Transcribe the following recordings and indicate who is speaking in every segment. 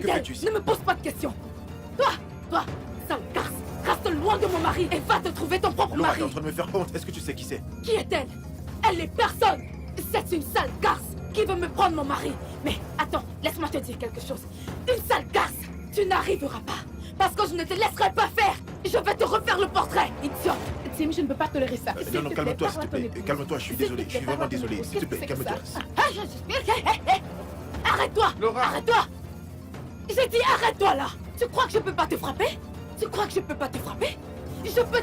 Speaker 1: fidèle.
Speaker 2: fais-tu ici?
Speaker 1: Ne me pose pas de questions. Toi, sale garce, reste loin de mon mari et va te trouver ton propre
Speaker 2: Laura,
Speaker 1: mari.
Speaker 2: t'es en train de me faire honte. Est-ce que tu sais qui c'est?
Speaker 1: Qui est-elle? Elle est personne. C'est une sale garce qui veut me prendre mon mari. Mais attends, laisse-moi te dire quelque chose. Une sale garce, tu n'arriveras pas. Parce que je ne te laisserai pas faire. Je vais te refaire le portrait, idiot.
Speaker 3: Tim, je ne peux pas tolérer ça.
Speaker 2: Non, non, calme-toi, s'il te plaît. Calme-toi, je suis désolé. Je suis vraiment désolé. S'il te plaît, calme-toi.
Speaker 1: Arrête-toi.
Speaker 2: Laura.
Speaker 1: Arrête-toi. J'ai dit arrête-toi là. Tu crois que je peux pas te frapper? Tu crois que je peux pas te frapper? Je peux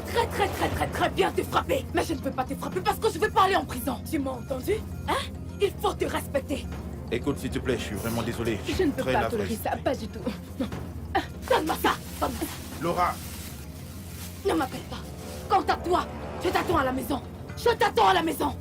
Speaker 1: très bien te frapper. Mais je ne peux pas te frapper parce que je vais pas aller en prison. Tu m'as entendu? Hein? Il faut te respecter.
Speaker 2: Écoute, s'il te plaît, je suis vraiment désolé.
Speaker 3: Je ne peux
Speaker 2: Très
Speaker 3: pas
Speaker 2: navré.
Speaker 3: tolérer ça, pas du tout. Non.
Speaker 1: Donne-moi ça. Donne-moi.
Speaker 2: Laura.
Speaker 1: Ne m'appelle pas. Quant à toi, je t'attends à la maison. Je t'attends à la maison.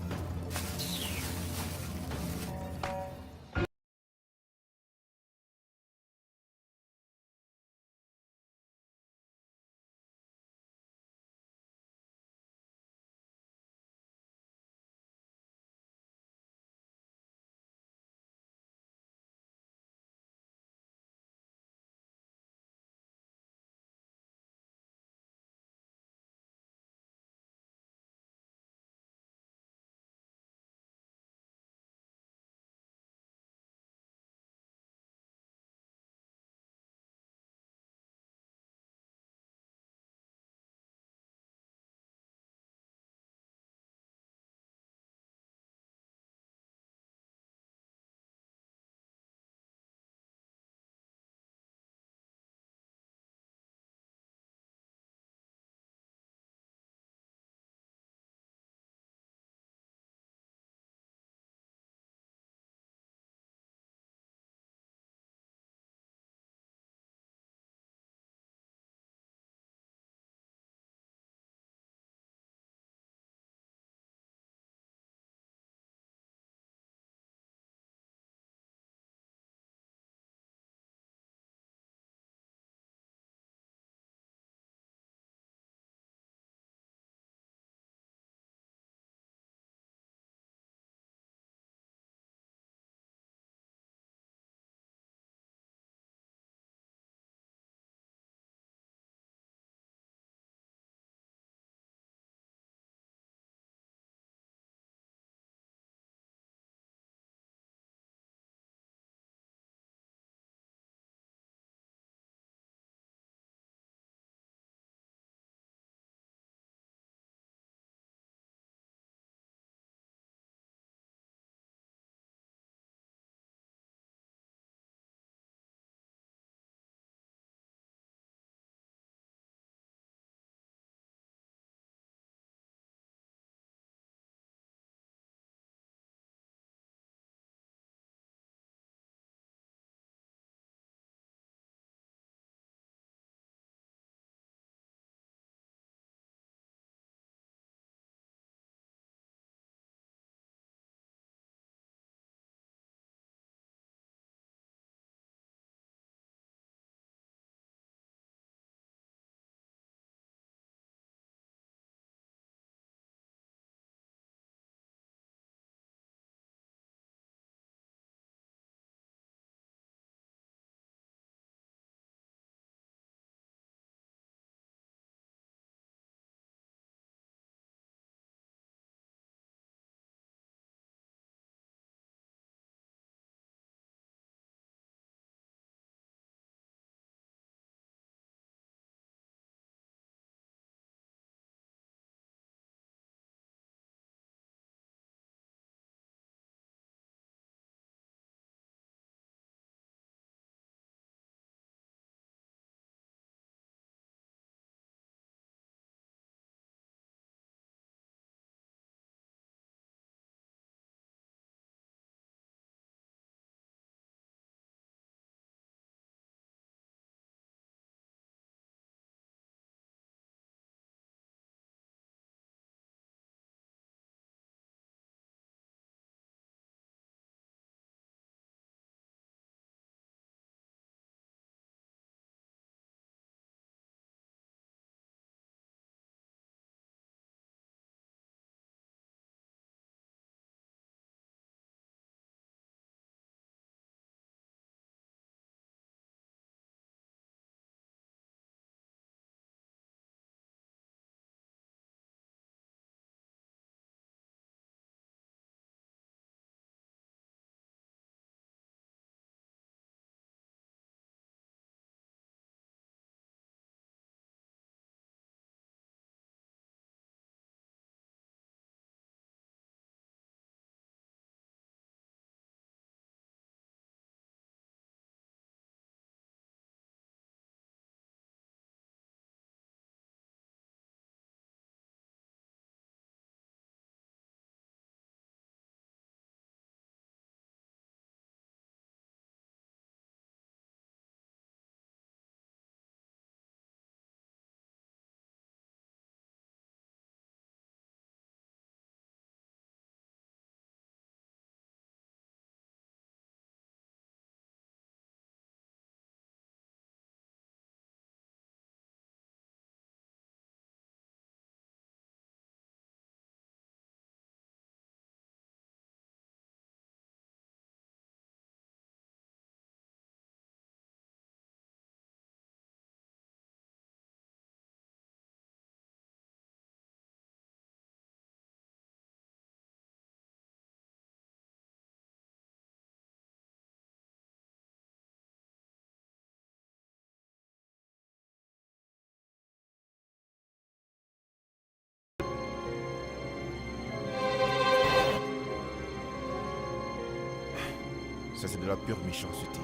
Speaker 2: Ça, c'est de la pure méchanceté.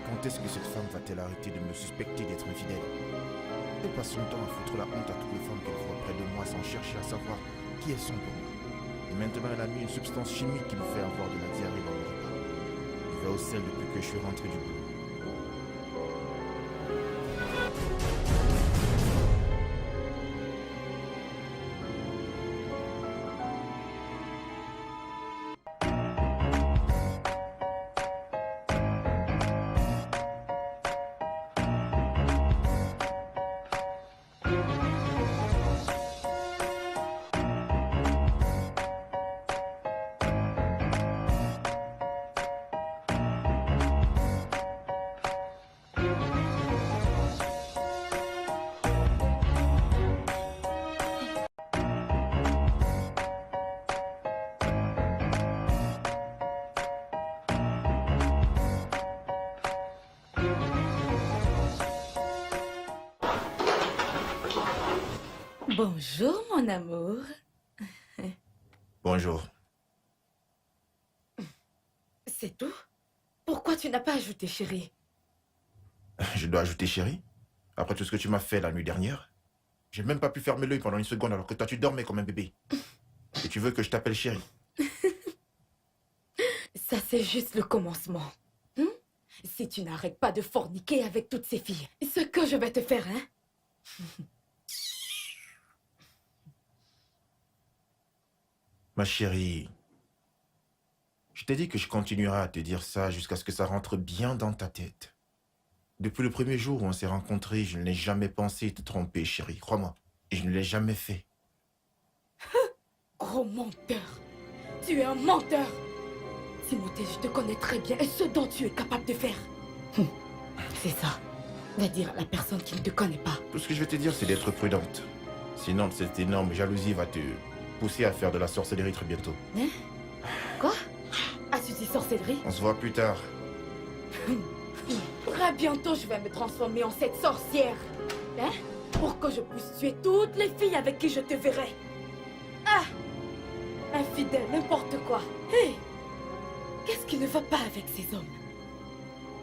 Speaker 2: Quand est-ce que cette femme va-t-elle arrêter de me suspecter d'être infidèle? Elle passe son temps à foutre la honte à toutes les femmes qu'elle voit près de moi sans chercher à savoir qui elles sont pour moi. Et maintenant, elle a mis une substance chimique qui me fait avoir de la diarrhée dans le repas. Je vais au sel depuis que je suis rentré du boulot.
Speaker 1: Bonjour, mon amour.
Speaker 2: Bonjour.
Speaker 1: C'est tout? Pourquoi tu n'as pas ajouté chérie?
Speaker 2: Je dois ajouter chérie? Après tout ce que tu m'as fait la nuit dernière? J'ai même pas pu fermer l'œil pendant une seconde alors que toi tu dormais comme un bébé. Et tu veux que je t'appelle chérie?
Speaker 1: Ça, c'est juste le commencement. Hein? Si tu n'arrêtes pas de forniquer avec toutes ces filles, ce que je vais te faire, hein?
Speaker 2: Ma chérie, je t'ai dit que je continuerai à te dire ça jusqu'à ce que ça rentre bien dans ta tête. Depuis le premier jour où on s'est rencontrés, je n'ai jamais pensé te tromper, chérie, crois-moi. Et je ne l'ai jamais fait.
Speaker 1: Gros menteur. Tu es un menteur. Timothée, je te connais très bien et ce dont tu es capable de faire. C'est ça. Va dire à la personne qui ne te connaît pas.
Speaker 2: Tout ce que je vais te dire, c'est d'être prudente. Sinon, cette énorme jalousie va te pousser à faire de la sorcellerie très bientôt.
Speaker 1: Hein? Quoi? As-tu dit sorcellerie?
Speaker 2: On se voit plus tard.
Speaker 1: Très bientôt, je vais me transformer en cette sorcière. Hein? Pour que je puisse tuer toutes les filles avec qui je te verrai. Ah! Infidèle, n'importe quoi. Hé! Qu'est-ce qui ne va pas avec ces hommes?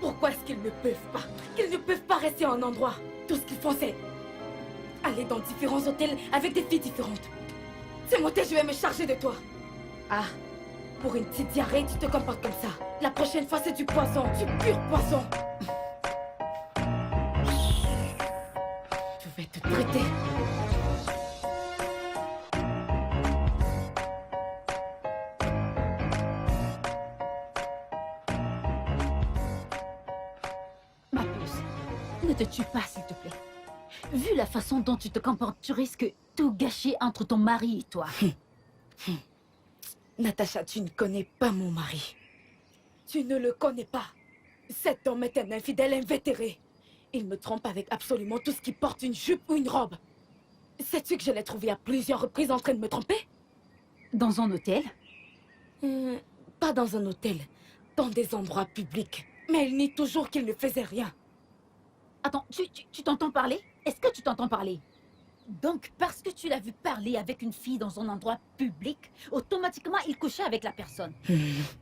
Speaker 1: Pourquoi est-ce qu'ils ne peuvent pas? Qu'ils ne peuvent pas rester en un endroit. Tout ce qu'ils font, c'est aller dans différents hôtels avec des filles différentes. Timothée, je vais me charger de toi. Ah, pour une petite diarrhée, tu te comportes comme ça. La prochaine fois, c'est du poison, du pur poison. Je vais te traiter.
Speaker 4: Ma puce, ne te tue pas, s'il te plaît. Vu la façon dont tu te comportes, tu risques tout gâcher entre ton mari et toi.
Speaker 1: Natacha, tu ne connais pas mon mari. Tu ne le connais pas. Cet homme est un infidèle invétéré. Il me trompe avec absolument tout ce qui porte une jupe ou une robe. Sais-tu que je l'ai trouvé à plusieurs reprises en train de me tromper?
Speaker 4: Dans un hôtel?
Speaker 1: Pas dans un hôtel, dans des endroits publics. Mais il nie toujours qu'il ne faisait rien.
Speaker 4: Attends, tu t'entends parler? Est-ce que tu t'entends parler? Donc, parce que tu l'as vu parler avec une fille dans un endroit public, automatiquement, il couchait avec la personne.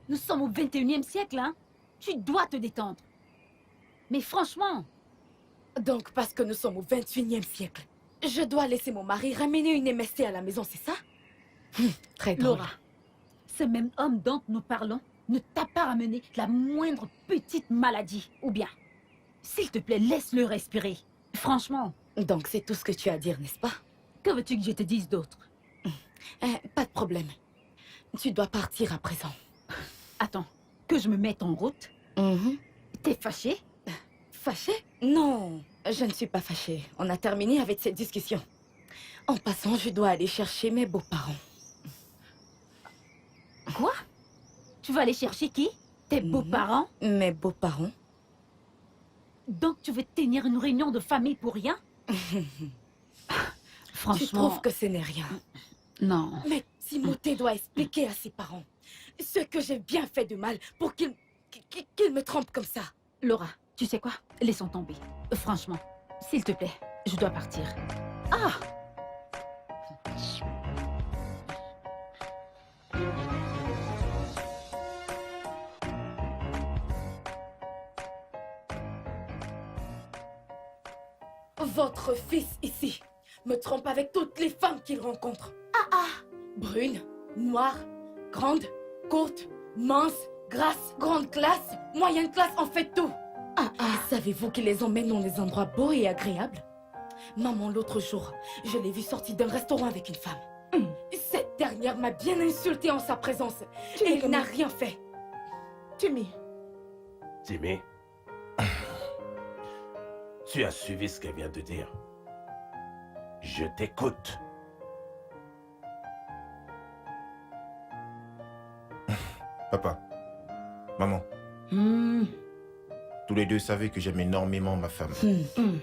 Speaker 4: Nous sommes au 21e siècle, hein? Tu dois te détendre. Mais franchement...
Speaker 1: Donc, parce que nous sommes au 21e siècle, je dois laisser mon mari ramener une MST à la maison, c'est ça? Très drôle.
Speaker 4: Laura, ce même homme dont nous parlons ne t'a pas ramené la moindre petite maladie. Ou bien, s'il te plaît, laisse-le respirer. Franchement...
Speaker 1: Donc, c'est tout ce que tu as à dire, n'est-ce pas?
Speaker 4: Que veux-tu que je te dise d'autre?
Speaker 1: Pas de problème. Tu dois partir à présent.
Speaker 4: Attends, que je me mette en route? T'es fâché?
Speaker 1: Fâché? Non, je ne suis pas fâchée. On a terminé avec cette discussion. En passant, je dois aller chercher mes beaux-parents.
Speaker 4: Quoi? Tu vas aller chercher qui? Tes beaux-parents?
Speaker 1: Mes beaux-parents?
Speaker 4: Donc tu veux tenir une réunion de famille pour rien? Franchement...
Speaker 1: Tu trouves que ce n'est rien?
Speaker 4: Non.
Speaker 1: Mais Timothée doit expliquer à ses parents ce que j'ai bien fait de mal pour qu'ils me trompent comme ça.
Speaker 4: Laura, tu sais quoi? Laissons tomber. Franchement, s'il te plaît, je dois partir. Ah!
Speaker 1: Votre fils ici me trompe avec toutes les femmes qu'il rencontre. Brune, noire, grande, courte, mince, grasse, grande classe, moyenne classe, en fait tout. Savez-vous qu'il les emmène dans des endroits beaux et agréables? Maman, l'autre jour, je l'ai vu sortir d'un restaurant avec une femme. Cette dernière m'a bien insultée en sa présence et il n'a rien fait.
Speaker 3: Timmy.
Speaker 5: Timmy, tu as suivi ce qu'elle vient de dire. Je t'écoute.
Speaker 2: Papa, maman, tous les deux savaient que j'aime énormément ma femme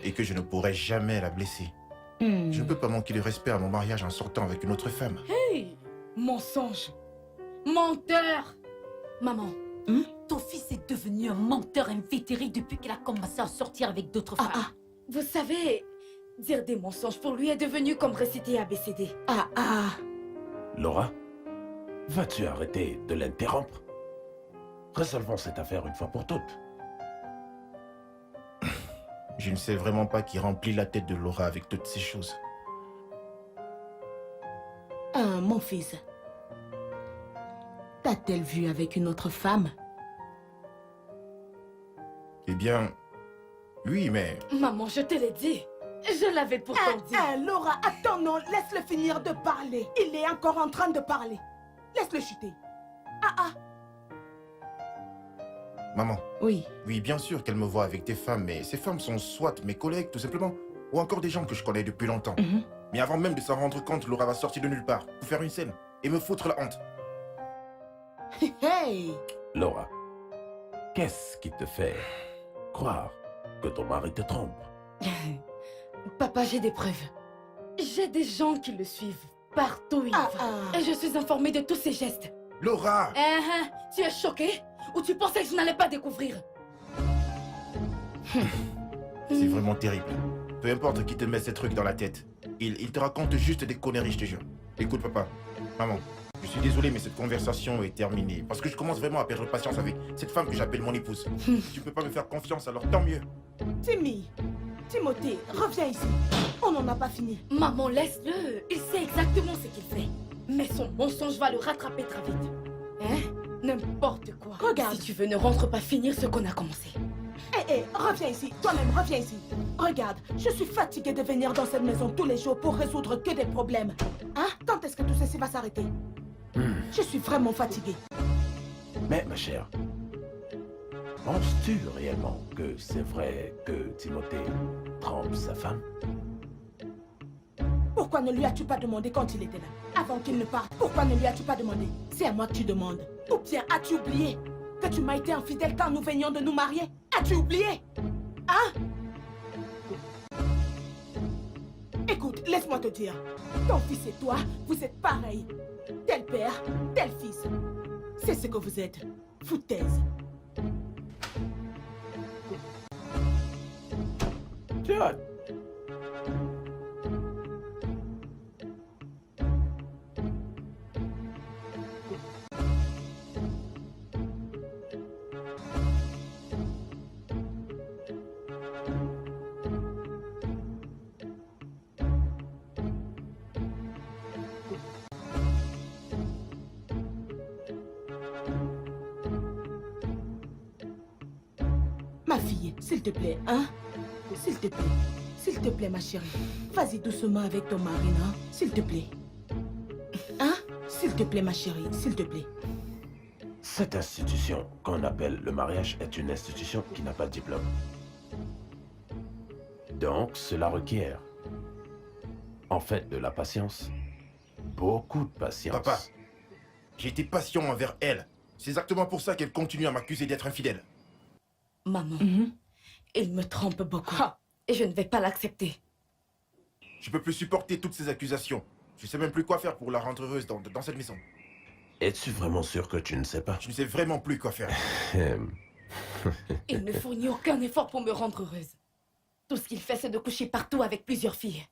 Speaker 2: et que je ne pourrais jamais la blesser. Je ne peux pas manquer de respect à mon mariage en sortant avec une autre femme.
Speaker 1: Hey, mensonge, menteur. Maman,
Speaker 4: Ton fils est devenu un menteur invétéré depuis qu'il a commencé à sortir avec d'autres femmes.
Speaker 1: vous savez, dire des mensonges pour lui est devenu comme réciter ABCD.
Speaker 5: Laura, vas-tu arrêter de l'interrompre? Résolvons cette affaire une fois pour toutes.
Speaker 2: Je ne sais vraiment pas qui remplit la tête de Laura avec toutes ces choses.
Speaker 3: Mon fils. T'a-t-elle vu avec une autre femme?
Speaker 2: Eh bien, oui, mais...
Speaker 1: Maman, je te l'ai dit. Je l'avais pourtant dit.
Speaker 3: Laura, attends, non, laisse-le finir de parler. Il est encore en train de parler. Laisse-le chuter.
Speaker 2: Maman,
Speaker 3: Oui.
Speaker 2: oui, bien sûr qu'elle me voit avec des femmes, mais ces femmes sont soit mes collègues, tout simplement, ou encore des gens que je connais depuis longtemps. Mais avant même de s'en rendre compte, Laura va sortir de nulle part pour faire une scène et me foutre la honte.
Speaker 3: Hey!
Speaker 5: Laura, qu'est-ce qui te fait croire que ton mari te trompe?
Speaker 1: Papa, j'ai des preuves. J'ai des gens qui le suivent partout où il va. Et je suis informée de tous ses gestes.
Speaker 2: Laura!
Speaker 1: Tu es choquée? Ou tu pensais que je n'allais pas découvrir?
Speaker 2: C'est vraiment terrible. Peu importe qui te met ces trucs dans la tête. Il te raconte juste des conneries, je te jure. Écoute, papa, maman, je suis désolé, mais cette conversation est terminée. Parce que je commence vraiment à perdre patience avec cette femme que j'appelle mon épouse. Tu peux pas me faire confiance, alors tant mieux.
Speaker 3: Timmy, Timothée, reviens ici. On n'en a pas fini.
Speaker 1: Maman, laisse-le. Il sait exactement ce qu'il fait. Mais son mensonge va le rattraper très vite. N'importe quoi.
Speaker 3: Regarde.
Speaker 1: Si tu veux, ne rentre pas finir ce qu'on a commencé.
Speaker 3: Reviens ici. Toi-même, reviens ici. Regarde, je suis fatiguée de venir dans cette maison tous les jours pour résoudre que des problèmes. Quand est-ce que tout ceci va s'arrêter? Je suis vraiment fatiguée.
Speaker 5: Mais ma chère, penses-tu réellement que c'est vrai que Timothée trompe sa femme?
Speaker 3: Pourquoi ne lui as-tu pas demandé quand il était là? Avant qu'il ne parte, pourquoi ne lui as-tu pas demandé? C'est à moi que tu demandes. Ou bien as-tu oublié que tu m'as été infidèle quand nous venions de nous marier? As-tu oublié? Écoute, laisse-moi te dire. Ton fils et toi, vous êtes pareils. Tel père, tel fils. C'est ce que vous êtes. Foutaise.
Speaker 5: Tiens.
Speaker 3: Ma fille, s'il te plaît, S'il te plaît. S'il te plaît, ma chérie. Vas-y doucement avec ton mari, hein? S'il te plaît. S'il te plaît, ma chérie, s'il te plaît.
Speaker 5: Cette institution qu'on appelle le mariage est une institution qui n'a pas de diplôme. Donc, cela requiert, en fait, de la patience. Beaucoup de patience.
Speaker 2: Papa, j'ai été patient envers elle. C'est exactement pour ça qu'elle continue à m'accuser d'être infidèle.
Speaker 1: Maman, il me trompe beaucoup. Et je ne vais pas l'accepter.
Speaker 2: Je peux plus supporter toutes ces accusations. Je sais même plus quoi faire pour la rendre heureuse dans cette maison.
Speaker 5: Es-tu vraiment sûr que tu ne sais pas?
Speaker 2: Je ne sais vraiment plus quoi faire.
Speaker 1: Il ne fournit aucun effort pour me rendre heureuse. Tout ce qu'il fait, c'est de coucher partout avec plusieurs filles.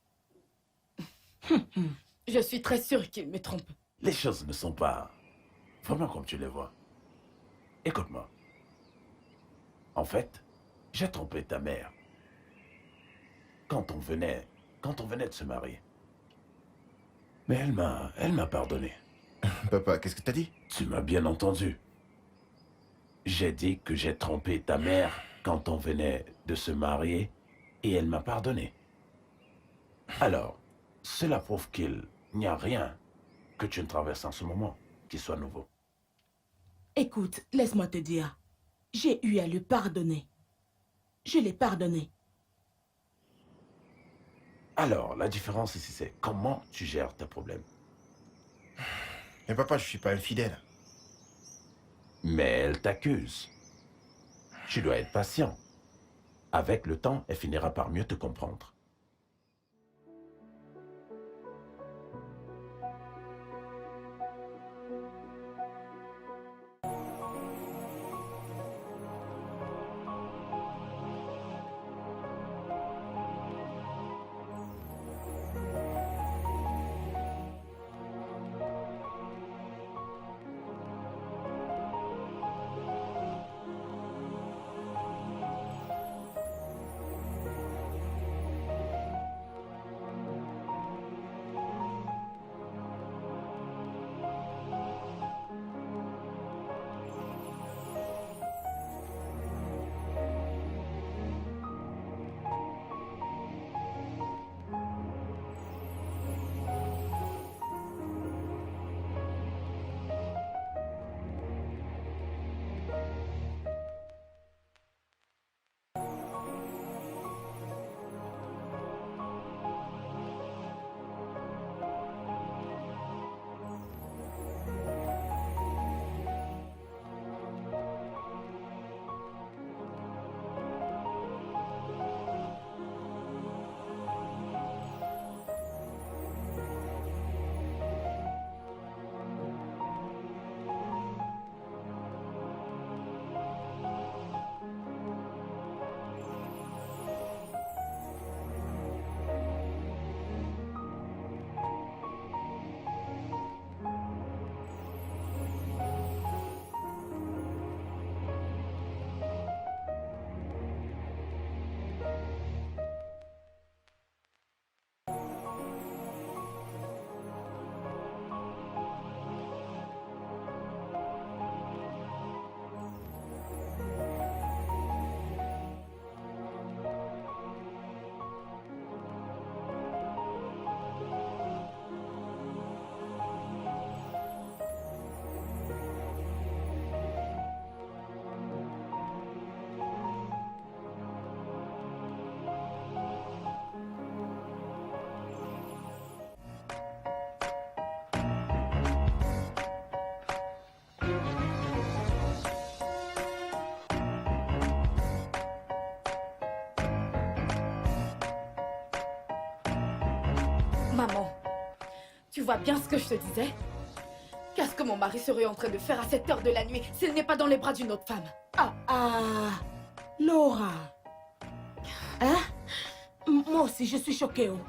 Speaker 1: Je suis très sûre qu'il me trompe.
Speaker 5: Les choses ne sont pas vraiment comme tu les vois. Écoute-moi. En fait, j'ai trompé ta mère. quand on venait de se marier. Mais elle m'a pardonné.
Speaker 2: Papa, qu'est-ce que t'as dit?
Speaker 5: Tu m'as bien entendu. J'ai dit que j'ai trompé ta mère quand on venait de se marier et elle m'a pardonné. Alors, cela prouve qu'il n'y a rien que tu ne traverses en ce moment qui soit nouveau.
Speaker 3: Écoute, laisse-moi te dire. J'ai eu à le pardonner. Je l'ai pardonné.
Speaker 5: Alors, la différence ici, c'est comment tu gères tes problèmes.
Speaker 2: Mais papa, je suis pas infidèle.
Speaker 5: Mais elle t'accuse. Tu dois être patient. Avec le temps, elle finira par mieux te comprendre.
Speaker 1: Maman, tu vois bien ce que je te disais? Qu'est-ce que mon mari serait en train de faire à cette heure de la nuit s'il n'est pas dans les bras d'une autre femme?
Speaker 3: Laura. Hein? Moi aussi, je suis choquée. Oh.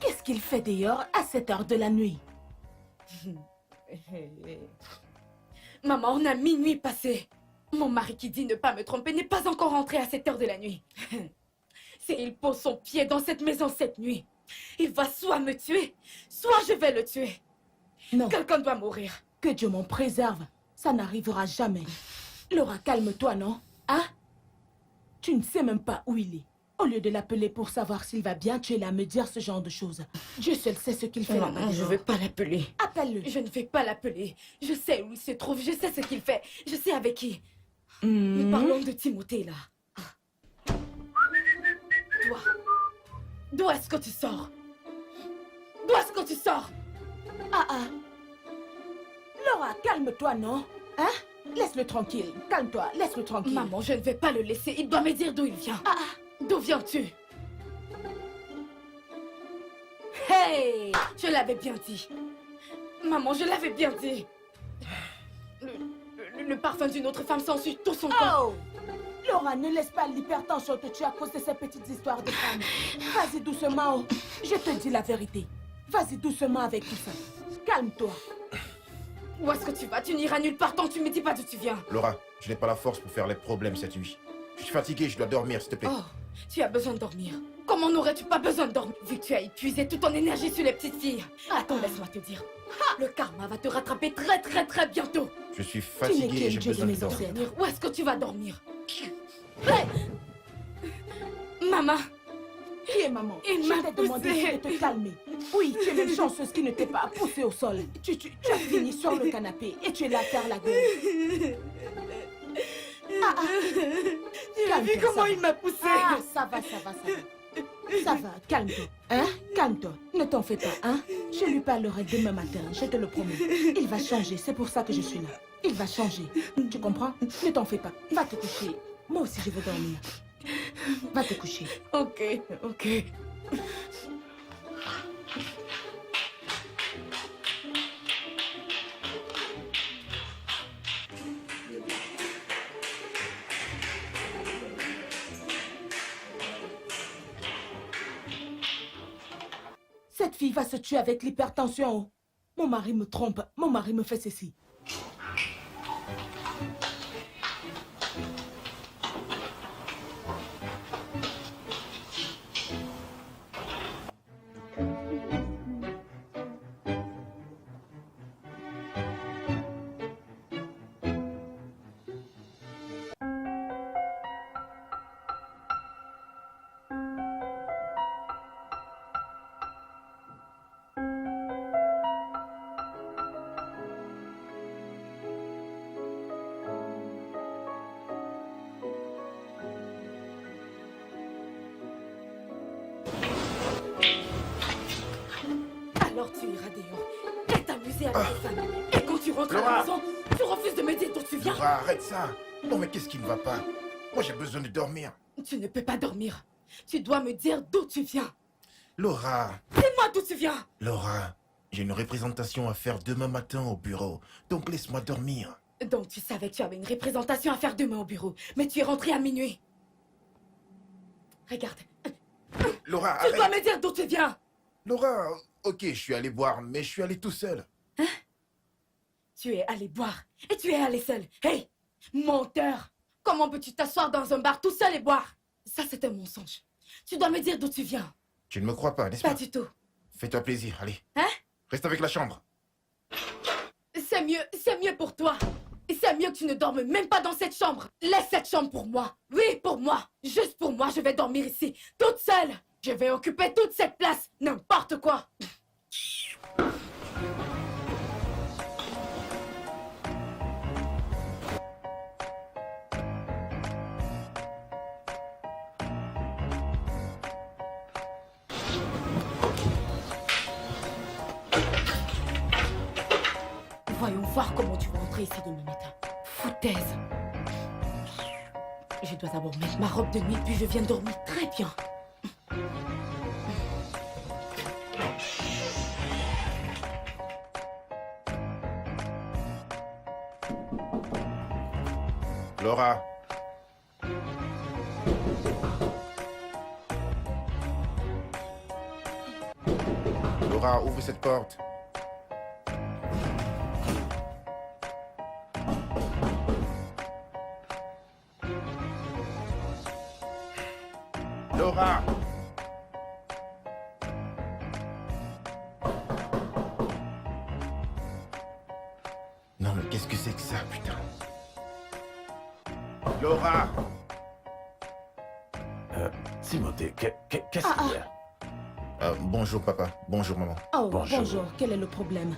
Speaker 3: Qu'est-ce qu'il fait dehors à cette heure de la nuit?
Speaker 1: Maman, on a minuit passé. Mon mari qui dit ne pas me tromper n'est pas encore rentré à cette heure de la nuit. S'il pose son pied dans cette maison cette nuit, il va soit me tuer, soit je vais le tuer.
Speaker 3: Non.
Speaker 1: Quelqu'un doit mourir.
Speaker 3: Que Dieu m'en préserve. Ça n'arrivera jamais. Laura, calme-toi, non? Hein? Tu ne sais même pas où il est. Au lieu de l'appeler pour savoir s'il va bien, tu es là à me dire ce genre de choses. Dieu seul sait ce qu'il fait là-bas.
Speaker 1: Non, je ne vais pas l'appeler.
Speaker 3: Appelle-le.
Speaker 1: Je ne vais pas l'appeler. Je sais où il se trouve, je sais ce qu'il fait. Je sais avec qui. Nous parlons de Timothée, là. Toi, d'où est-ce que tu sors? D'où est-ce que tu sors?
Speaker 3: Laura, calme-toi, non? Hein? Laisse-le tranquille. Calme-toi, laisse-le tranquille.
Speaker 1: Maman, je ne vais pas le laisser. Il doit me dire d'où il vient. D'où viens-tu? Hey! Je l'avais bien dit. Maman, je l'avais bien dit. Le parfum d'une autre femme s'ensuit tout son corps.
Speaker 3: Oh! Laura, ne laisse pas l'hypertension te tuer à cause de ces petites histoires de femmes. Vas-y doucement. Oh. Je te dis la vérité. Vas-y doucement avec tout ça. Calme-toi.
Speaker 1: Où est-ce que tu vas? Tu n'iras nulle part tant que tu me dis pas d'où tu viens.
Speaker 2: Laura, je n'ai pas la force pour faire les problèmes cette nuit. Je suis fatigué, je dois dormir, s'il te plaît.
Speaker 1: Oh, tu as besoin de dormir. Comment n'aurais-tu pas besoin de dormir vu que tu as épuisé toute ton énergie sur les petites filles? Attends, laisse-moi te dire. Le karma va te rattraper très bientôt.
Speaker 2: Je suis
Speaker 3: Tu n'es
Speaker 2: fatigué et
Speaker 3: qu'un
Speaker 2: j'ai
Speaker 3: dieu de
Speaker 2: besoin de
Speaker 3: mes
Speaker 2: dormir.
Speaker 3: ancêtres.
Speaker 1: Où est-ce que tu vas dormir? Hey! Maman,
Speaker 3: Qui est maman?
Speaker 1: Il
Speaker 3: Je
Speaker 1: m'a
Speaker 3: t'ai demandé
Speaker 1: poussée.
Speaker 3: de te calmer. Oui, tu es même chanceuse qui ne t'ait pas poussée au sol. Tu as fini sur le canapé et tu es là à faire la gueule.
Speaker 1: tu as vu
Speaker 3: Calme-toi,
Speaker 1: comment
Speaker 3: ça
Speaker 1: il
Speaker 3: va.
Speaker 1: m'a poussé?
Speaker 3: Ah, ça va. Ça va, calme-toi. Hein? Calme-toi. Ne t'en fais pas, hein? Je lui parlerai demain matin, je te le promets. Il va changer, c'est pour ça que je suis là. Il va changer. Tu comprends? Ne t'en fais pas. Va te coucher. Moi aussi, je veux dormir. Va te coucher.
Speaker 1: Ok.
Speaker 3: Cette fille va se tuer avec l'hypertension. Mon mari me trompe. Mon mari me fait ceci.
Speaker 1: Alors tu iras dehors et t'amuser avec tes amis. Et quand tu rentres à
Speaker 2: Laura.
Speaker 1: la maison, tu refuses de me dire d'où tu viens.
Speaker 2: Laura, arrête ça. Non, mais qu'est-ce qui ne va pas? Moi, j'ai besoin de dormir.
Speaker 1: Tu ne peux pas dormir. Tu dois me dire d'où tu viens.
Speaker 2: Laura,
Speaker 1: Dis-moi d'où tu viens.
Speaker 2: Laura, j'ai une représentation à faire demain matin au bureau. Donc laisse-moi dormir.
Speaker 1: Donc tu savais que tu avais une représentation à faire demain au bureau, mais tu es rentré à minuit. Regarde,
Speaker 2: Laura,
Speaker 1: tu dois
Speaker 2: arrête.
Speaker 1: me dire d'où tu viens.
Speaker 2: Laura, ok, je suis allé boire, mais je suis allé tout seul.
Speaker 1: Tu es allé boire et tu es allé seul. Hey, menteur. Comment peux-tu t'asseoir dans un bar tout seul et boire? Ça, c'est un mensonge. Tu dois me dire d'où tu viens.
Speaker 2: Tu ne me crois pas, n'est-ce
Speaker 1: Pas
Speaker 2: pas?
Speaker 1: du tout.
Speaker 2: Fais-toi plaisir, allez.
Speaker 1: Hein?
Speaker 2: Reste avec la chambre.
Speaker 1: C'est mieux pour toi. Et c'est mieux que tu ne dormes même pas dans cette chambre. Laisse cette chambre pour moi. Oui, pour moi. Juste pour moi, je vais dormir ici, toute seule. Je vais occuper toute cette place. N'importe quoi. Voyons voir comment tu vas entrer ici demain matin. Foutaise. Je dois d'abord mettre ma robe de nuit, puis je viens dormir très bien.
Speaker 2: Laura. Laura, ouvre cette porte. Laura. Non mais qu'est-ce que c'est que ça, putain? Laura.
Speaker 5: Timothée, qu'est-ce qu'il y a?
Speaker 2: Bonjour papa, bonjour maman.
Speaker 3: Oh,
Speaker 5: Bonjour.
Speaker 3: bonjour. Quel est le problème?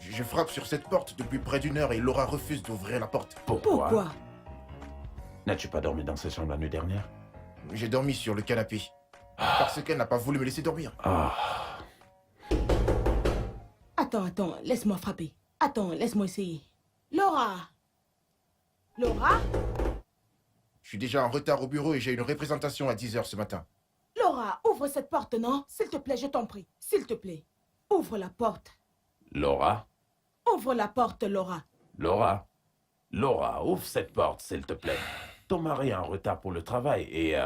Speaker 2: Je frappe sur cette porte depuis près d'une heure et Laura refuse d'ouvrir la porte.
Speaker 3: Pourquoi?
Speaker 5: N'as-tu pas dormi dans cette chambre la nuit dernière?
Speaker 2: J'ai dormi sur le canapé. Parce qu'elle n'a pas voulu me laisser dormir.
Speaker 5: Ah,
Speaker 3: Attends, laisse-moi frapper. Attends, laisse-moi essayer. Laura! Laura?
Speaker 2: Je suis déjà en retard au bureau et j'ai une représentation à 10h ce matin.
Speaker 3: Laura, ouvre cette porte, non? S'il te plaît, je t'en prie. S'il te plaît. Ouvre la porte.
Speaker 5: Laura?
Speaker 3: Ouvre la porte, Laura.
Speaker 5: Laura? Laura, ouvre cette porte, s'il te plaît. Ton mari est en retard pour le travail et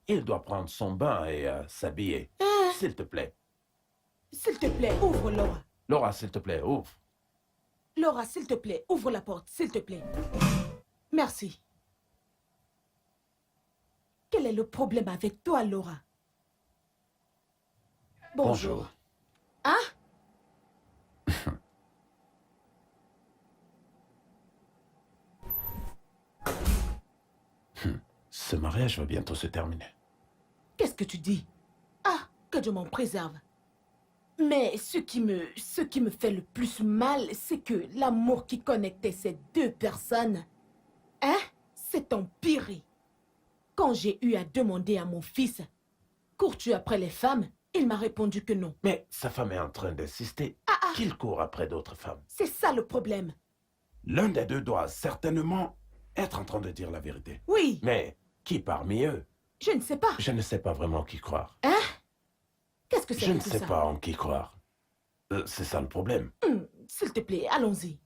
Speaker 5: il doit prendre son bain et s'habiller. S'il te plaît.
Speaker 3: S'il te plaît, ouvre, Laura.
Speaker 5: Laura, s'il te plaît, ouvre.
Speaker 3: Laura, s'il te plaît, ouvre la porte, s'il te plaît. Merci. Quel est le problème avec toi, Laura?
Speaker 5: Bonjour.
Speaker 3: Hein?
Speaker 5: Ce mariage va bientôt se terminer.
Speaker 3: Qu'est-ce que tu dis? Ah, que Dieu m'en préserve. Mais ce qui me fait le plus mal, c'est que l'amour qui connectait ces deux personnes, hein, s'est empiré. Quand j'ai eu à demander à mon fils, cours-tu après les femmes? Il m'a répondu que non.
Speaker 5: Mais sa femme est en train d'insister qu'il court après d'autres femmes.
Speaker 3: C'est ça le problème.
Speaker 5: L'un des deux doit certainement être en train de dire la vérité.
Speaker 3: Oui,
Speaker 5: Mais qui parmi eux?
Speaker 3: je ne sais pas.
Speaker 5: Je ne sais pas vraiment qui croire.
Speaker 3: Hein? Qu'est-ce que c'est
Speaker 5: Je
Speaker 3: que
Speaker 5: ne
Speaker 3: tout
Speaker 5: sais
Speaker 3: ça?
Speaker 5: pas en qui croire. C'est ça le problème.
Speaker 3: S'il te plaît, allons-y.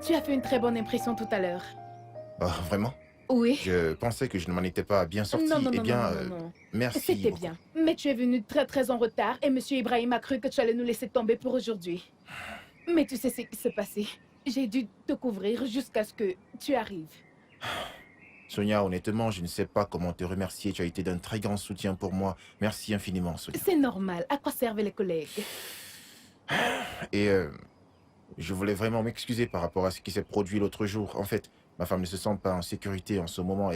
Speaker 1: Tu as fait une très bonne impression tout à l'heure.
Speaker 2: Ah, vraiment?
Speaker 1: Oui.
Speaker 2: Je pensais que je ne m'en étais pas bien sorti.
Speaker 1: Non, non,
Speaker 2: Eh
Speaker 1: non,
Speaker 2: bien,
Speaker 1: non, non, non.
Speaker 2: merci.
Speaker 1: C'était
Speaker 2: beaucoup.
Speaker 1: bien. Mais tu es venu très très en retard et Monsieur Ibrahim a cru que tu allais nous laisser tomber pour aujourd'hui. Mais tu sais ce qui s'est passé. J'ai dû te couvrir jusqu'à ce que tu arrives.
Speaker 2: Sonia, honnêtement, je ne sais pas comment te remercier. Tu as été d'un très grand soutien pour moi. Merci infiniment, Sonia.
Speaker 1: C'est normal. À quoi servent les collègues?
Speaker 2: Et je voulais vraiment m'excuser par rapport à ce qui s'est produit l'autre jour. En fait, ma femme ne se sent pas en sécurité en ce moment.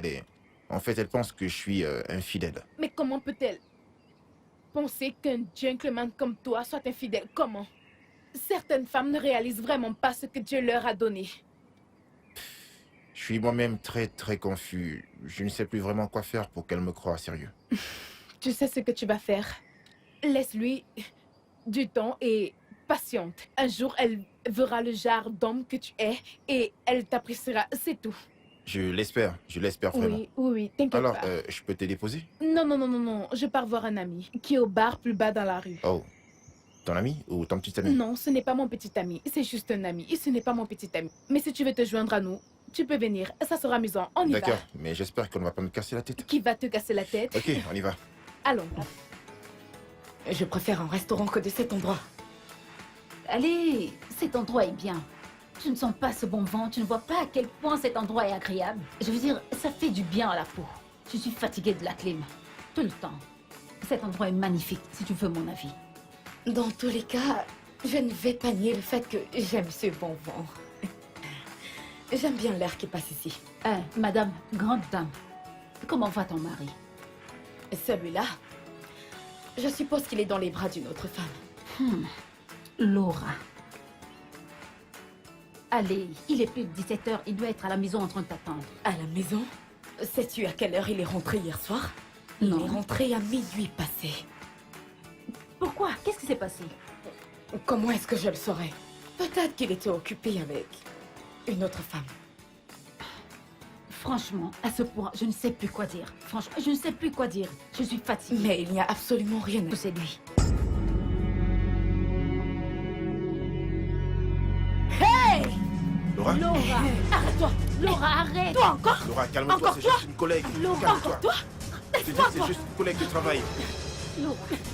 Speaker 2: En fait, elle pense que je suis infidèle.
Speaker 1: Mais comment peut-elle penser qu'un gentleman comme toi soit infidèle? Comment? Certaines femmes ne réalisent vraiment pas ce que Dieu leur a donné.
Speaker 2: Je suis moi-même très, très confus. Je ne sais plus vraiment quoi faire pour qu'elle me croie sérieux.
Speaker 1: Tu sais ce que tu vas faire. Laisse-lui du temps et patiente. Un jour, elle verra le genre d'homme que tu es et elle t'appréciera. C'est tout.
Speaker 2: Je l'espère vraiment.
Speaker 1: Oui, oui, oui, t'inquiète
Speaker 2: Alors,
Speaker 1: pas.
Speaker 2: je peux te déposer?
Speaker 1: Non, non, non, non, non. Je pars voir un ami qui est au bar plus bas dans la rue.
Speaker 2: Oh, ton ami ou ton petit ami?
Speaker 1: Non, ce n'est pas mon petit ami. C'est juste un ami. Ce n'est pas mon petit ami. Mais si tu veux te joindre à nous, tu peux venir. Ça sera amusant. On y va.
Speaker 2: D'accord, mais j'espère qu'on ne va pas me casser la tête.
Speaker 1: Qui va te casser la tête?
Speaker 2: Ok, on y va.
Speaker 1: Allons.
Speaker 3: Je préfère un restaurant que de cet endroit.
Speaker 4: Allez, cet endroit est bien. Tu ne sens pas ce bon vent, tu ne vois pas à quel point cet endroit est agréable. Je veux dire, ça fait du bien à la peau. Je suis fatiguée de la clim. Tout le temps. Cet endroit est magnifique, si tu veux mon avis.
Speaker 6: Dans tous les cas, je ne vais pas nier le fait que j'aime ce bon vent. J'aime bien l'air qui passe ici.
Speaker 4: Madame, grande dame, comment va ton mari?
Speaker 6: Celui-là, je suppose qu'il est dans les bras d'une autre femme.
Speaker 4: Laura. Allez, il est plus de 17h, il doit être à la maison en train de t'attendre.
Speaker 6: À la maison? Sais-tu à quelle heure il est rentré hier soir?
Speaker 4: Non.
Speaker 6: Il est rentré à minuit passé.
Speaker 4: Pourquoi? Qu'est-ce qui s'est passé?
Speaker 6: Comment est-ce que je le saurais? Peut-être qu'il était occupé avec une autre femme.
Speaker 4: Franchement, à ce point, je ne sais plus quoi dire. Franchement, je ne sais plus quoi dire. Je suis fatiguée.
Speaker 6: Mais il n'y a absolument rien à...
Speaker 4: C'est lui.
Speaker 2: Laura?
Speaker 4: Laura,
Speaker 6: Arrête-toi!
Speaker 4: Laura, arrête!
Speaker 6: Toi encore?
Speaker 2: Laura, calme-toi,
Speaker 6: Encore
Speaker 2: c'est
Speaker 6: toi?
Speaker 2: juste une collègue.
Speaker 4: Laura,
Speaker 2: Calme-toi.
Speaker 6: Encore toi?
Speaker 2: Je te dis, c'est juste une collègue de travail.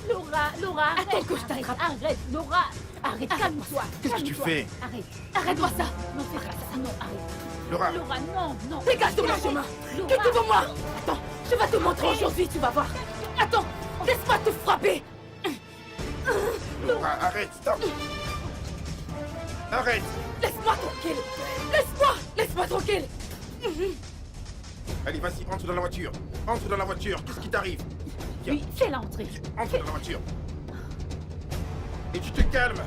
Speaker 4: Laura, arrête!
Speaker 6: Attends que je t'attrape.
Speaker 4: Arrête, Laura! Arrête, calme-toi!
Speaker 2: Qu'est-ce que tu
Speaker 4: calme-toi.
Speaker 2: fais?
Speaker 4: Arrête!
Speaker 6: Arrête-moi ça!
Speaker 4: Non, fais pas ça, non, arrête!
Speaker 2: Laura,
Speaker 4: Laura, non, non!
Speaker 6: Dégage de mon chemin! Quitte devant moi! Attends, je vais te montrer aujourd'hui, tu vas voir! Attends! Laisse-moi te frapper!
Speaker 2: Laura, arrête, stop. Arrête.
Speaker 6: Laisse-moi tranquille! Laisse-moi! Laisse-moi tranquille!
Speaker 2: Allez, vas-y, entre dans la voiture. Entre dans la voiture. Qu'est-ce qui t'arrive? Viens,
Speaker 4: Oui, fais-la entrer!
Speaker 2: entre dans la voiture. Et tu te calmes.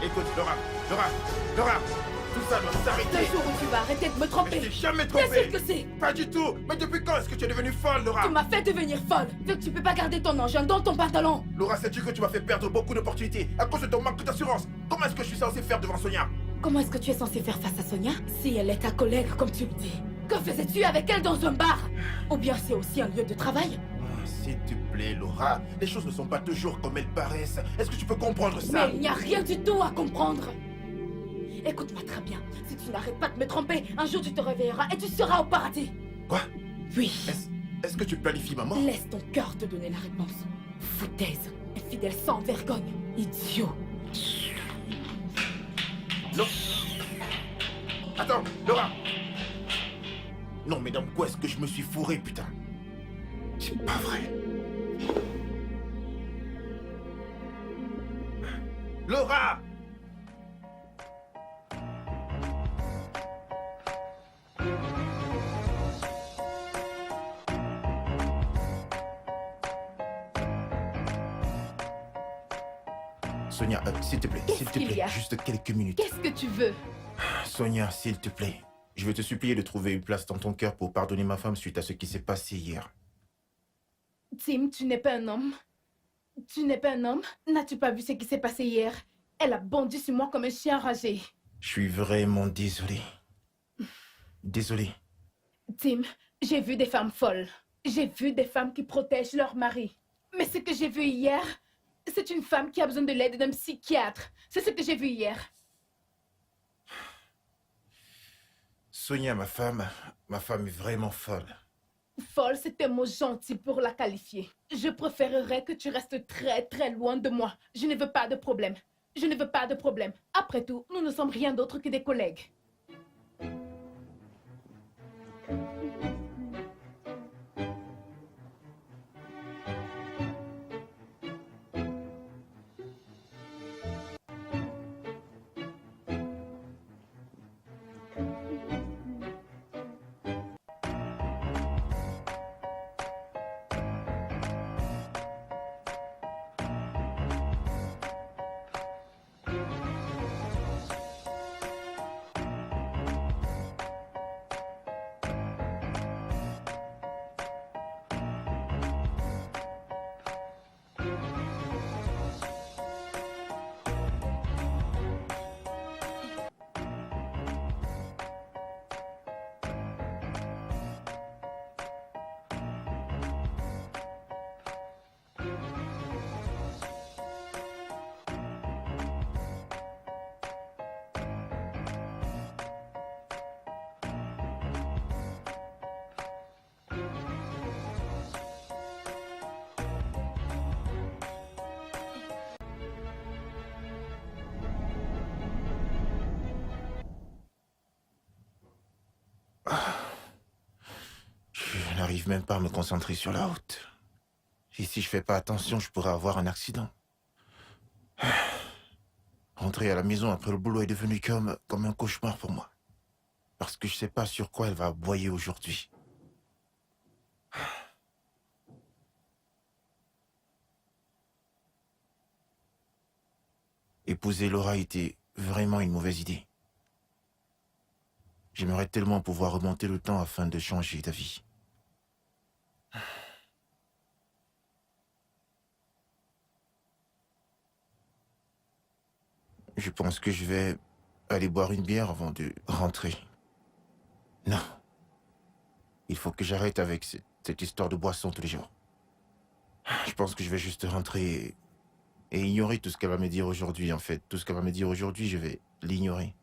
Speaker 2: Écoute, Laura, tout ça doit
Speaker 6: Le
Speaker 2: s'arrêter.
Speaker 6: jour où tu vas arrêter de me
Speaker 2: Mais
Speaker 6: tromper!
Speaker 2: je t'ai jamais
Speaker 6: Bien sûr
Speaker 2: trompé.
Speaker 6: que c'est!
Speaker 2: Pas du tout. Mais depuis quand est-ce que tu es devenue folle, Laura?
Speaker 6: Tu m'as fait devenir folle! Vu que tu peux pas garder ton engin dans ton pantalon!
Speaker 2: Laura, sais-tu que tu m'as fait perdre beaucoup d'opportunités à cause de ton manque d'assurance? Comment est-ce que je suis censé faire devant Sonia?
Speaker 1: Comment est-ce que tu es censé faire face à Sonia si elle est ta collègue, comme tu le dis? Que faisais-tu avec elle dans un bar? Ou bien c'est aussi un lieu de travail?
Speaker 2: S'il te plaît, Laura, les choses ne sont pas toujours comme elles paraissent. Est-ce que tu peux comprendre ça?
Speaker 1: Mais il n'y a rien du tout à comprendre. Écoute-moi très bien. Si tu n'arrêtes pas de me tromper, un jour tu te réveilleras et tu seras au paradis.
Speaker 2: Quoi?
Speaker 1: Oui.
Speaker 2: Est-ce que tu planifies ma mort?
Speaker 1: Laisse ton cœur te donner la réponse. Foutaise. Infidèle sans vergogne. Idiot.
Speaker 2: Non. Attends, Laura. Non, mais dans quoi est-ce que je me suis fourré, putain? C'est pas vrai. Laura! Sonia, s'il te plaît,
Speaker 1: Qu'est-ce qu'il y a?
Speaker 2: juste quelques minutes.
Speaker 1: Qu'est-ce que tu veux?
Speaker 2: Sonia, s'il te plaît, je vais te supplier de trouver une place dans ton cœur pour pardonner ma femme suite à ce qui s'est passé hier.
Speaker 3: Tim, tu n'es pas un homme. Tu n'es pas un homme? N'as-tu pas vu ce qui s'est passé hier? Elle a bondi sur moi comme un chien enragé.
Speaker 2: Je suis vraiment désolé. Désolé.
Speaker 3: Tim, j'ai vu des femmes folles. J'ai vu des femmes qui protègent leur mari. Mais ce que j'ai vu hier, c'est une femme qui a besoin de l'aide d'un psychiatre. C'est ce que j'ai vu hier.
Speaker 2: Sonia, ma femme est vraiment folle.
Speaker 3: Folle, c'est un mot gentil pour la qualifier. Je préférerais que tu restes très très loin de moi. Je ne veux pas de problème. Je ne veux pas de problème. Après tout, nous ne sommes rien d'autre que des collègues.
Speaker 2: Je n'arrive même pas à me concentrer sur la route. Et si je fais pas attention, je pourrais avoir un accident. Rentrer à la maison après le boulot est devenu comme un cauchemar pour moi. Parce que je sais pas sur quoi elle va aboyer aujourd'hui. Épouser Laura était vraiment une mauvaise idée. J'aimerais tellement pouvoir remonter le temps afin de changer d'avis. Je pense que je vais aller boire une bière avant de rentrer. Non. Il faut que j'arrête avec cette histoire de boisson tous les jours. Je pense que je vais juste rentrer et ignorer tout ce qu'elle va me dire aujourd'hui, en fait. Tout ce qu'elle va me dire aujourd'hui, je vais l'ignorer.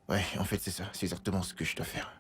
Speaker 2: Ouais, en fait, c'est ça. C'est exactement ce que je dois faire.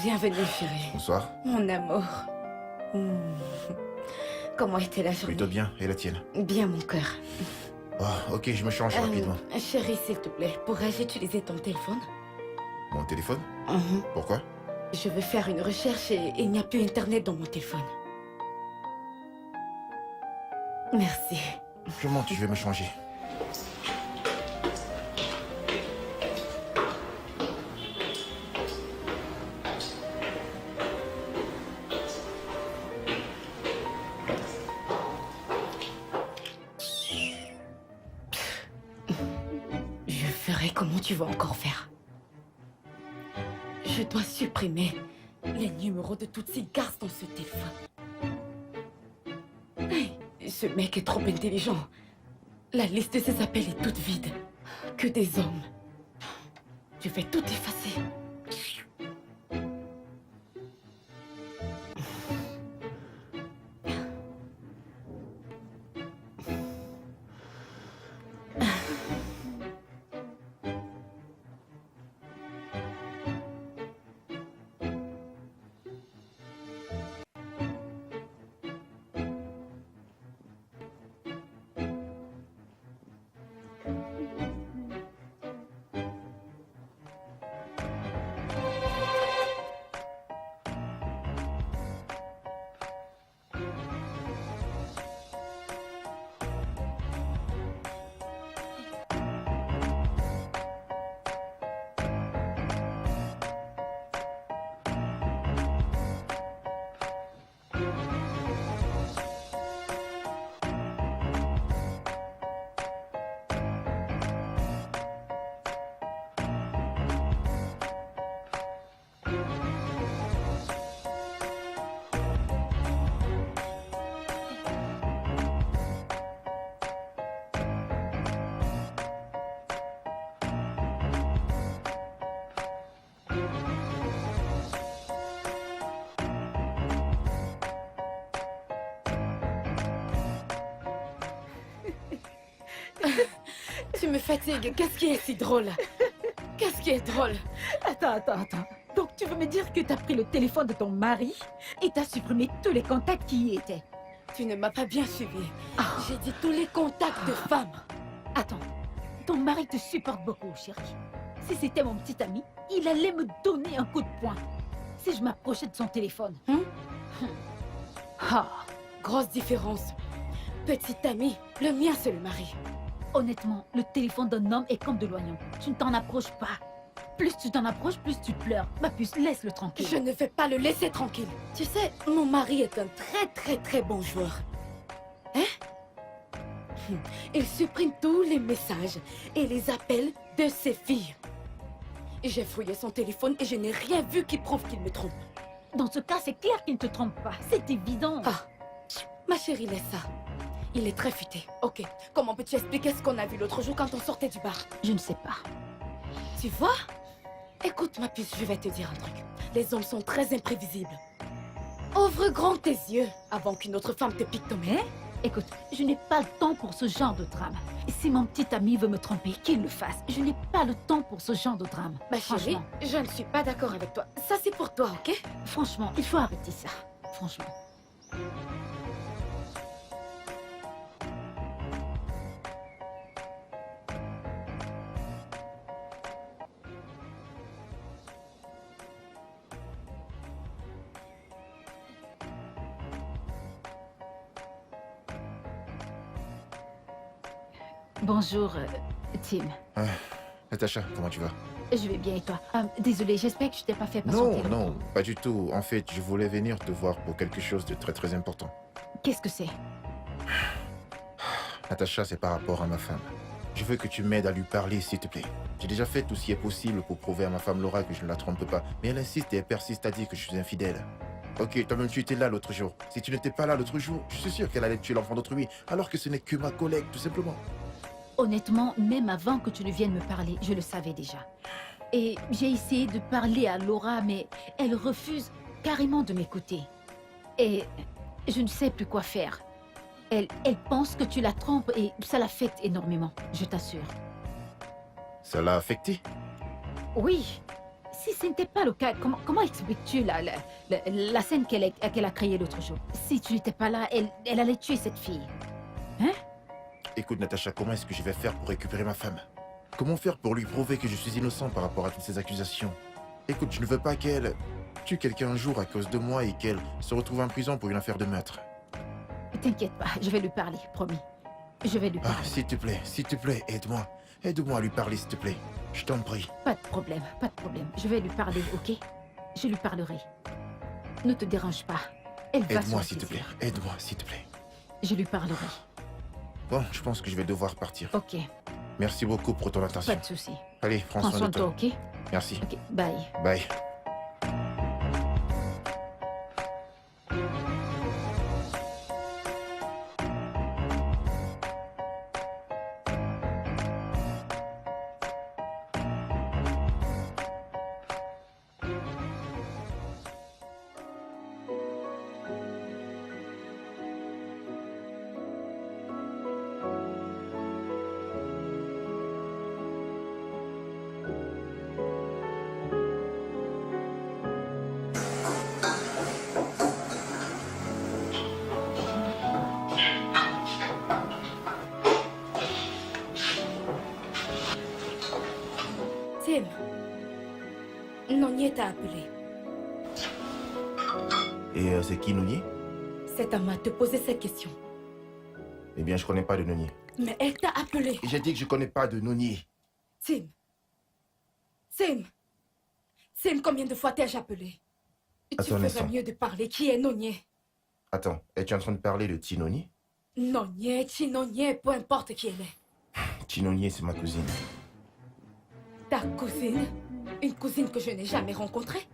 Speaker 6: Bienvenue, chérie.
Speaker 2: Bonsoir.
Speaker 6: Mon amour. Hmm. Comment était la journée?
Speaker 2: Plutôt bien. Et la tienne?
Speaker 6: Bien, mon cœur.
Speaker 2: Oh, ok, je me change rapidement.
Speaker 6: Chérie, s'il te plaît, pourrais-je utiliser ton téléphone?
Speaker 2: Mon téléphone?
Speaker 6: Mhm.
Speaker 2: Pourquoi?
Speaker 6: Je veux faire une recherche et il n'y a plus Internet dans mon téléphone. Merci.
Speaker 2: Je monte, je vais me changer.
Speaker 6: Je ferai comment tu vas encore faire. Je dois supprimer les numéros de toutes ces garces dans ce téléphone. Hey, ce mec est trop intelligent. La liste de ses appels est toute vide. Que des hommes. Je vais tout effacer. Tu me fatigues. Qu'est-ce qui est si drôle? Qu'est-ce qui est drôle?
Speaker 4: Attends. Donc tu veux me dire que t'as pris le téléphone de ton mari et t'as supprimé tous les contacts qui y étaient?
Speaker 6: Tu ne m'as pas bien suivi.
Speaker 4: Ah.
Speaker 6: J'ai dit tous les contacts de femmes.
Speaker 4: Attends, ton mari te supporte beaucoup, chérie. Si c'était mon petit ami, il allait me donner un coup de poing. Si je m'approchais de son téléphone. Ah,
Speaker 6: Grosse différence. Petit ami, le mien c'est le mari.
Speaker 4: honnêtement, le téléphone d'un homme est comme de l'oignon. Tu ne t'en approches pas. Plus tu t'en approches, plus tu pleures. Ma puce, laisse-le tranquille.
Speaker 6: Je ne vais pas le laisser tranquille. Tu sais, mon mari est un très bon joueur. Hein? Il supprime tous les messages et les appels de ses filles. J'ai fouillé son téléphone et je n'ai rien vu qui prouve qu'il me trompe.
Speaker 4: Dans ce cas, c'est clair qu'il ne te trompe pas. C'est évident.
Speaker 6: Ah, ma chérie, laisse ça. Il est très futé. Ok, comment peux-tu expliquer ce qu'on a vu l'autre jour quand on sortait du bar?
Speaker 4: Je ne sais pas.
Speaker 6: Tu vois? Écoute, ma puce, je vais te dire un truc. Les hommes sont très imprévisibles. Ouvre grand tes yeux avant qu'une autre femme te pique ton nez.
Speaker 4: Écoute, je n'ai pas le temps pour ce genre de drame. Et si mon petit ami veut me tromper, qu'il le fasse. Je n'ai pas le temps pour ce genre de drame.
Speaker 6: Ma chérie,
Speaker 4: Franchement.
Speaker 6: je ne suis pas d'accord avec toi. Ça, c'est pour toi, ok?
Speaker 4: Franchement, il faut arrêter ça. Franchement. Bonjour, Tim.
Speaker 2: Natacha, comment tu vas?
Speaker 4: Je vais bien et toi? Désolée, j'espère que je t'ai pas fait patienter.
Speaker 2: Non, pas du tout. En fait, je voulais venir te voir pour quelque chose de très important.
Speaker 4: Qu'est-ce que c'est?
Speaker 2: Natacha, c'est par rapport à ma femme. Je veux que tu m'aides à lui parler, s'il te plaît. J'ai déjà fait tout ce qui est possible pour prouver à ma femme Laura que je ne la trompe pas. Mais elle insiste et elle persiste à dire que je suis infidèle. Ok, toi-même tu étais là l'autre jour. Si tu n'étais pas là l'autre jour, je suis sûr qu'elle allait tuer l'enfant d'autrui. Alors que ce n'est que ma collègue, tout simplement.
Speaker 4: Honnêtement, même avant que tu ne viennes me parler, je le savais déjà. Et j'ai essayé de parler à Laura, mais elle refuse carrément de m'écouter. Et je ne sais plus quoi faire. Elle pense que tu la trompes et ça l'affecte énormément, je t'assure.
Speaker 2: Ça l'a affecté?
Speaker 4: Oui. Si ce n'était pas le cas, comment expliques-tu la scène qu'elle a créée l'autre jour? Si tu n'étais pas là, elle allait tuer cette fille. Hein?
Speaker 2: Écoute, Natacha, comment est-ce que je vais faire pour récupérer ma femme? Comment faire pour lui prouver que je suis innocent par rapport à toutes ces accusations? Écoute, je ne veux pas qu'elle... tue quelqu'un un jour à cause de moi et qu'elle se retrouve en prison pour une affaire de meurtre.
Speaker 4: T'inquiète pas, je vais lui parler, promis. Je vais lui
Speaker 2: Ah,
Speaker 4: parler.
Speaker 2: s'il te plaît, aide-moi. Aide-moi à lui parler, s'il te plaît. Je t'en prie.
Speaker 4: Pas de problème, pas de problème. Je vais lui parler, ok? Je lui parlerai. Ne te dérange pas. Elle va
Speaker 2: Aide-moi,
Speaker 4: se
Speaker 2: s'il te plaît.
Speaker 4: ressaisir.
Speaker 2: Aide-moi, s'il te plaît.
Speaker 4: Je lui parlerai.
Speaker 2: Bon, je pense que je vais devoir partir.
Speaker 4: Ok,
Speaker 2: Merci beaucoup pour ton
Speaker 4: pas
Speaker 2: attention.
Speaker 4: de souci.
Speaker 2: Allez, prends
Speaker 4: Prends
Speaker 2: soin
Speaker 4: soin
Speaker 2: de
Speaker 4: de toi,
Speaker 2: toi.
Speaker 4: ok?
Speaker 2: Merci.
Speaker 4: Ok, bye.
Speaker 2: Bye.
Speaker 6: Tim, Nonier t'a appelé.
Speaker 2: Et c'est qui Nounier?
Speaker 6: C'est à moi de te poser cette question.
Speaker 2: Eh bien, je connais pas de Nounier.
Speaker 6: Mais elle t'a appelé.
Speaker 2: Et j'ai dit que je connais pas de Nounier.
Speaker 6: Tim. Tim. Tim, combien de fois t'ai-je appelé? Tu
Speaker 2: Attends un
Speaker 6: ferais
Speaker 2: instant.
Speaker 6: mieux de parler. Qui est Nonier?
Speaker 2: Attends, es-tu en train de parler de Tinoni?
Speaker 6: Nonier, Chinonier, peu importe qui elle est.
Speaker 2: Tinonier, c'est ma cousine.
Speaker 6: Ta cousine? Une cousine que je n'ai jamais rencontrée?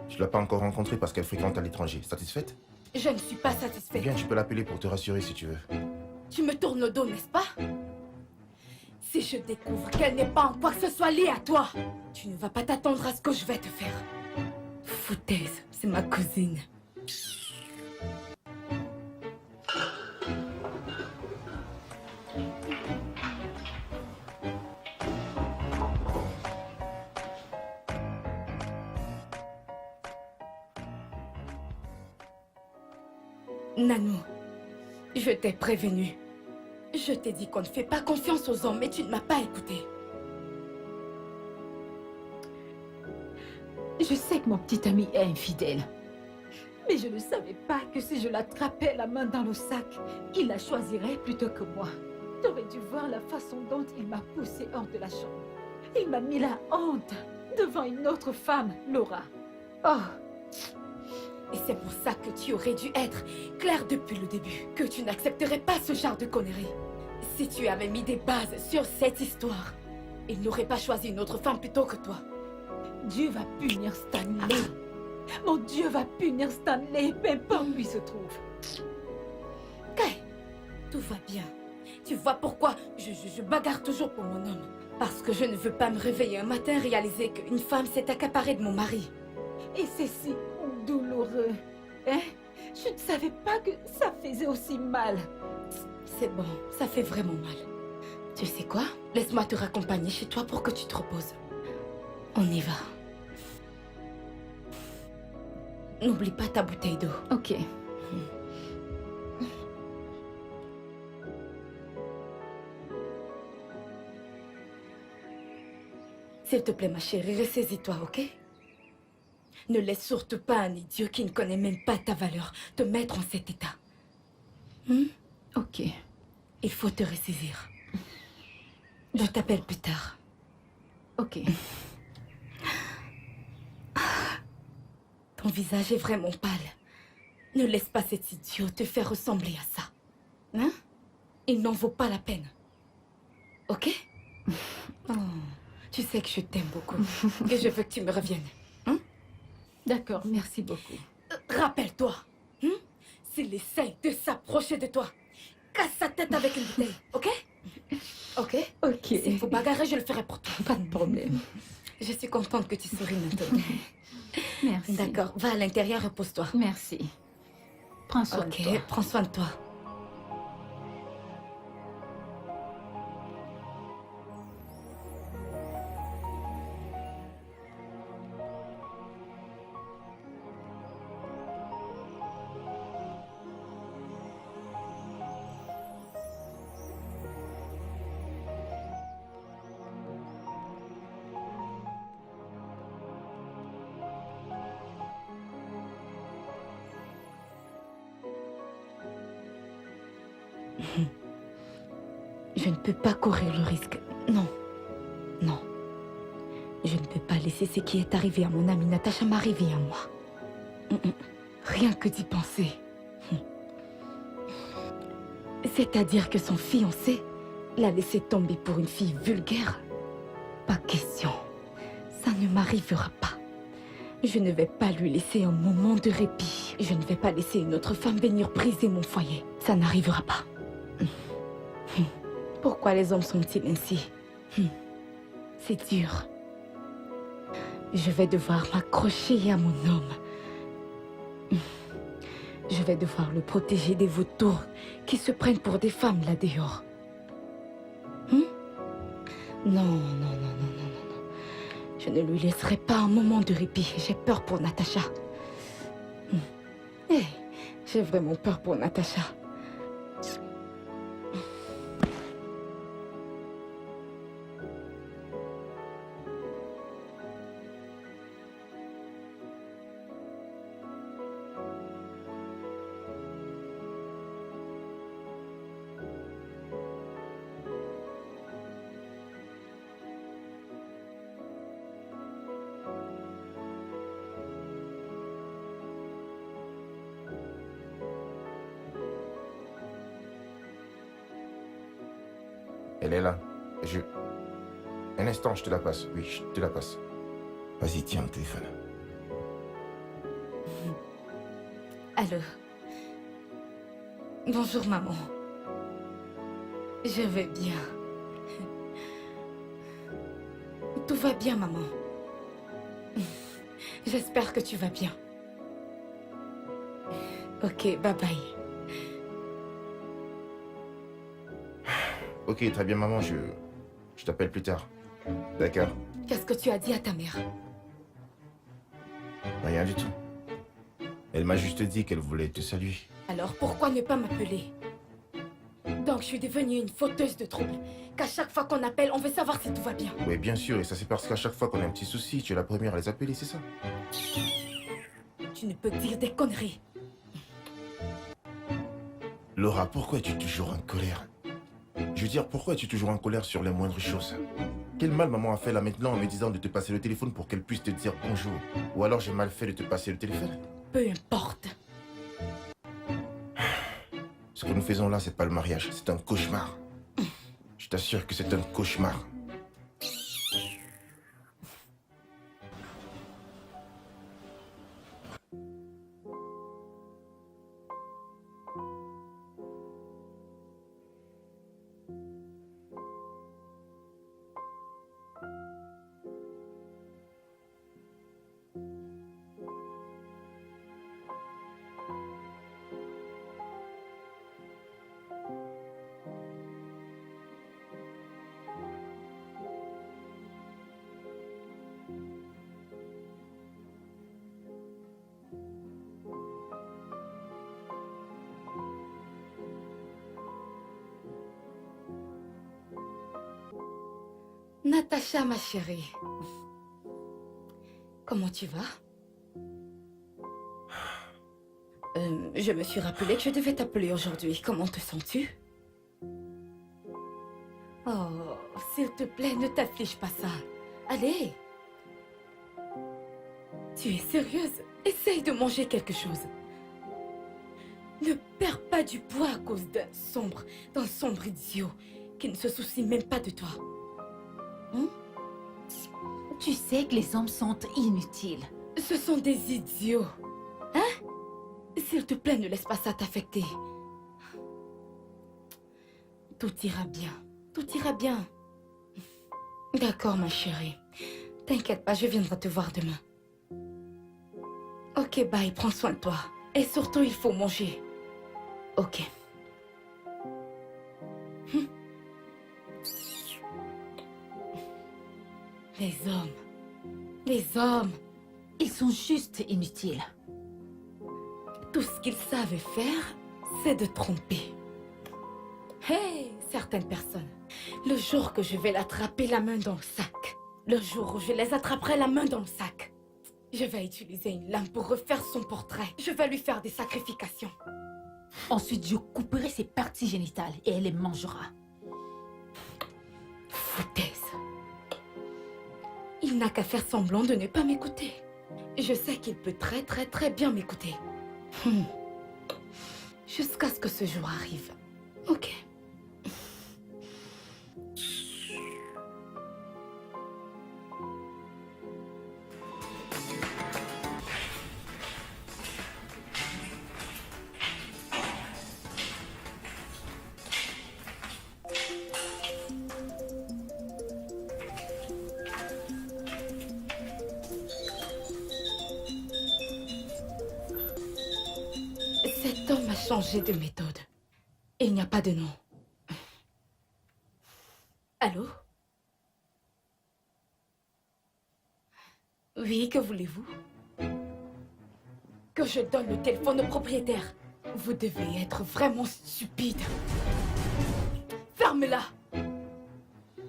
Speaker 2: Tu l'as pas encore rencontrée parce qu'elle fréquente à l'étranger. Satisfaite?
Speaker 6: Je ne suis pas
Speaker 2: Eh
Speaker 6: satisfaite.
Speaker 2: bien, tu peux l'appeler pour te rassurer si tu veux.
Speaker 6: Tu me tournes le dos, n'est-ce pas? Si je découvre qu'elle n'est pas en quoi que ce soit liée à toi, tu ne vas pas t'attendre à ce que je vais te faire. Foutaise, c'est ma cousine. Nanou, je t'ai prévenu. Je t'ai dit qu'on ne fait pas confiance aux hommes, mais tu ne m'as pas écouté.
Speaker 4: Je sais que mon petit ami est infidèle. Mais je ne savais pas que si je l'attrapais la main dans le sac, il la choisirait plutôt que moi. Tu aurais dû voir la façon dont il m'a poussé hors de la chambre. Il m'a mis la honte devant une autre femme, Laura. Oh,
Speaker 6: Et c'est pour ça que tu aurais dû être clair depuis le début, que tu n'accepterais pas ce genre de conneries. Si tu avais mis des bases sur cette histoire, il n'aurait pas choisi une autre femme plutôt que toi.
Speaker 4: Dieu va punir Stanley. Mon Dieu va punir Stanley, peu importe où il se trouve.
Speaker 6: Kay, tout va bien. Tu vois pourquoi je bagarre toujours pour mon homme. Parce que je ne veux pas me réveiller un matin et réaliser qu'une femme s'est accaparée de mon mari.
Speaker 4: Et c'est si douloureux. Hein? Je ne savais pas que ça faisait aussi mal.
Speaker 6: C'est bon, ça fait vraiment mal. Tu sais quoi? Laisse-moi te raccompagner chez toi pour que tu te reposes. On y va. N'oublie pas ta bouteille d'eau.
Speaker 4: Ok.
Speaker 6: S'il te plaît, ma chérie, ressaisis-toi, ok? Ne laisse surtout pas un idiot qui ne connaît même pas ta valeur te mettre en cet état.
Speaker 4: Ok.
Speaker 6: Il faut te ressaisir. Je t'appelle plus tard.
Speaker 4: Ok.
Speaker 6: Ton visage est vraiment pâle. Ne laisse pas cet idiot te faire ressembler à ça. Hein? Il n'en vaut pas la peine. Ok? Oh, tu sais que je t'aime beaucoup. Et je veux que tu me reviennes.
Speaker 4: D'accord, merci beaucoup.
Speaker 6: Rappelle-toi. S'il essaye de s'approcher de toi, casse sa tête avec une bouteille. Ok? Ok?
Speaker 4: Ok.
Speaker 6: S'il faut bagarrer, je le ferai pour toi.
Speaker 4: Pas de problème.
Speaker 6: Je suis contente que tu souris maintenant.
Speaker 4: Merci.
Speaker 6: D'accord, va à l'intérieur, repose-toi.
Speaker 4: Merci. Prends soin de
Speaker 6: Ok,
Speaker 4: toi.
Speaker 6: prends soin de toi. Je ne peux pas courir le risque. Non. Non. Je ne peux pas laisser ce qui est arrivé à mon amie Natacha m'arriver à moi. Rien que d'y penser. C'est-à-dire que son fiancé l'a laissé tomber pour une fille vulgaire? Pas question. Ça ne m'arrivera pas. Je ne vais pas lui laisser un moment de répit. Je ne vais pas laisser une autre femme venir briser mon foyer. Ça n'arrivera pas. Pourquoi les hommes sont-ils ainsi? C'est dur. Je vais devoir m'accrocher à mon homme. Je vais devoir le protéger des vautours qui se prennent pour des femmes là dehors. Non, non, non, non, non, non. Je ne lui laisserai pas un moment de répit. J'ai peur pour Natacha. J'ai vraiment peur pour Natacha.
Speaker 2: Elle est là. Un instant, je te la passe. Oui, je te la passe. Vas-y, tiens le téléphone.
Speaker 6: Allô. Bonjour, maman. Je vais bien. Tout va bien, maman. J'espère que tu vas bien. Ok, bye bye.
Speaker 2: Ok, très bien, maman, je t'appelle plus tard. D'accord?
Speaker 6: Qu'est-ce que tu as dit à ta mère?
Speaker 2: Rien du tout. Elle m'a juste dit qu'elle voulait te saluer.
Speaker 6: Alors pourquoi ne pas m'appeler? Donc je suis devenue une fauteuse de troubles. Qu'à chaque fois qu'on appelle, on veut savoir si tout va bien.
Speaker 2: Oui, bien sûr, et ça c'est parce qu'à chaque fois qu'on a un petit souci, tu es la première à les appeler, c'est ça?
Speaker 6: Tu ne peux dire des conneries.
Speaker 2: Laura, pourquoi es-tu toujours en colère? Je veux dire, pourquoi es-tu toujours en colère sur les moindres choses? Quel mal maman a fait là maintenant en me disant de te passer le téléphone pour qu'elle puisse te dire bonjour? Ou alors j'ai mal fait de te passer le téléphone?
Speaker 6: Peu importe.
Speaker 2: Ce que nous faisons là, c'est pas le mariage, c'est un cauchemar. Je t'assure que c'est un cauchemar.
Speaker 6: Natacha, ma chérie. Comment tu vas? Je me suis rappelé que je devais t'appeler aujourd'hui. Comment te sens-tu? Oh, s'il te plaît, ne t'afflige pas ça. Allez. Tu es sérieuse? Essaye de manger quelque chose. Ne perds pas du poids à cause d'un sombre idiot qui ne se soucie même pas de toi.
Speaker 4: Tu sais que les hommes sont inutiles.
Speaker 6: Ce sont des idiots. Hein? S'il te plaît, ne laisse pas ça t'affecter. Tout ira bien. Tout ira bien. D'accord, ma chérie. T'inquiète pas, je viendrai te voir demain. Ok, bye, prends soin de toi. Et surtout, il faut manger. Ok. Les hommes. Les hommes.
Speaker 4: Ils sont juste inutiles.
Speaker 6: Tout ce qu'ils savent faire, c'est de tromper. Hey, certaines personnes. Le jour que je vais l'attraper la main dans le sac. Le jour où je les attraperai la main dans le sac. Je vais utiliser une lame pour refaire son portrait. Je vais lui faire des sacrifications.
Speaker 4: Ensuite, je couperai ses parties génitales et elle les mangera.
Speaker 6: foutaise. Il n'a qu'à faire semblant de ne pas m'écouter. Je sais qu'il peut très très très bien m'écouter. Jusqu'à ce que ce jour arrive. Ok. Cet homme a changé de méthode. Et il n'y a pas de nom. Allô? Oui, que voulez-vous? Que je donne le téléphone au propriétaire. Vous devez être vraiment stupide. Ferme-la!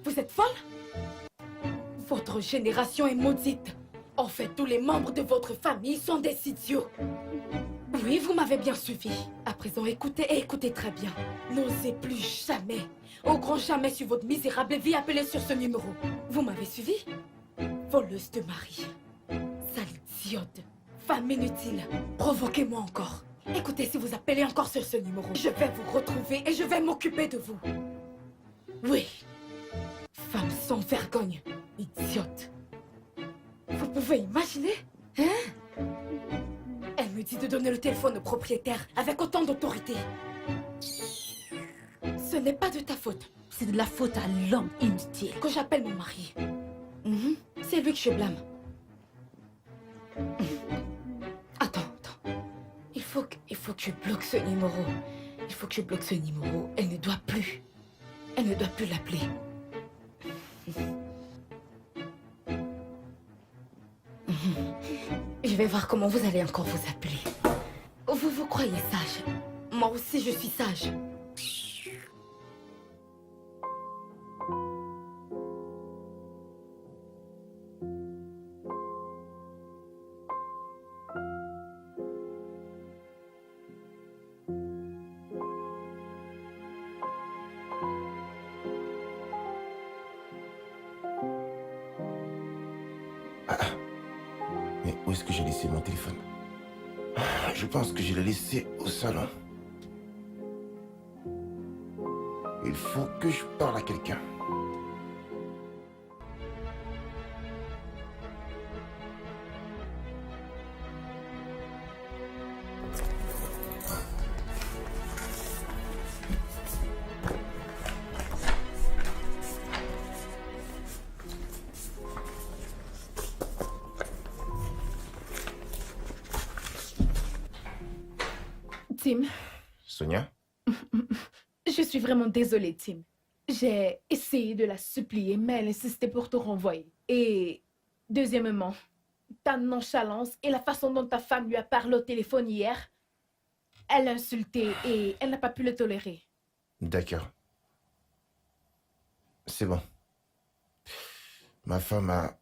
Speaker 6: Vous êtes folle? Votre génération est maudite. En fait, tous les membres de votre famille sont des idiots. Oui, vous m'avez bien suivi. À présent, écoutez et écoutez très bien. N'osez plus jamais, au grand jamais sur votre misérable vie appeler sur ce numéro. Vous m'avez suivi? Voleuse de mari. Sale idiote. Femme inutile. Provoquez-moi encore. Écoutez, si vous appelez encore sur ce numéro, je vais vous retrouver et je vais m'occuper de vous. Oui. Femme sans vergogne. Idiote. Vous pouvez imaginer? Hein? Elle me dit de donner le téléphone au propriétaire avec autant d'autorité. Ce n'est pas de ta faute.
Speaker 4: C'est de la faute à l'homme inutile.
Speaker 6: Que j'appelle mon mari. C'est lui que je blâme. Attends. Il faut que je bloque ce numéro. Il faut que je bloque ce numéro. Elle ne doit plus l'appeler. Je vais voir comment vous allez encore vous appeler. Vous vous croyez sage. Moi aussi, je suis sage.
Speaker 2: Mais où est-ce que j'ai laissé mon téléphone? Je pense que je l'ai laissé au salon. Il faut que je parle à quelqu'un.
Speaker 3: Tim,
Speaker 2: Sonia?
Speaker 3: je suis vraiment désolée, Tim. J'ai essayé de la supplier, mais elle insistait pour te renvoyer. Et deuxièmement, ta nonchalance et la façon dont ta femme lui a parlé au téléphone hier, elle l'a insulté et elle n'a pas pu le tolérer.
Speaker 2: D'accord. C'est bon. Ma femme a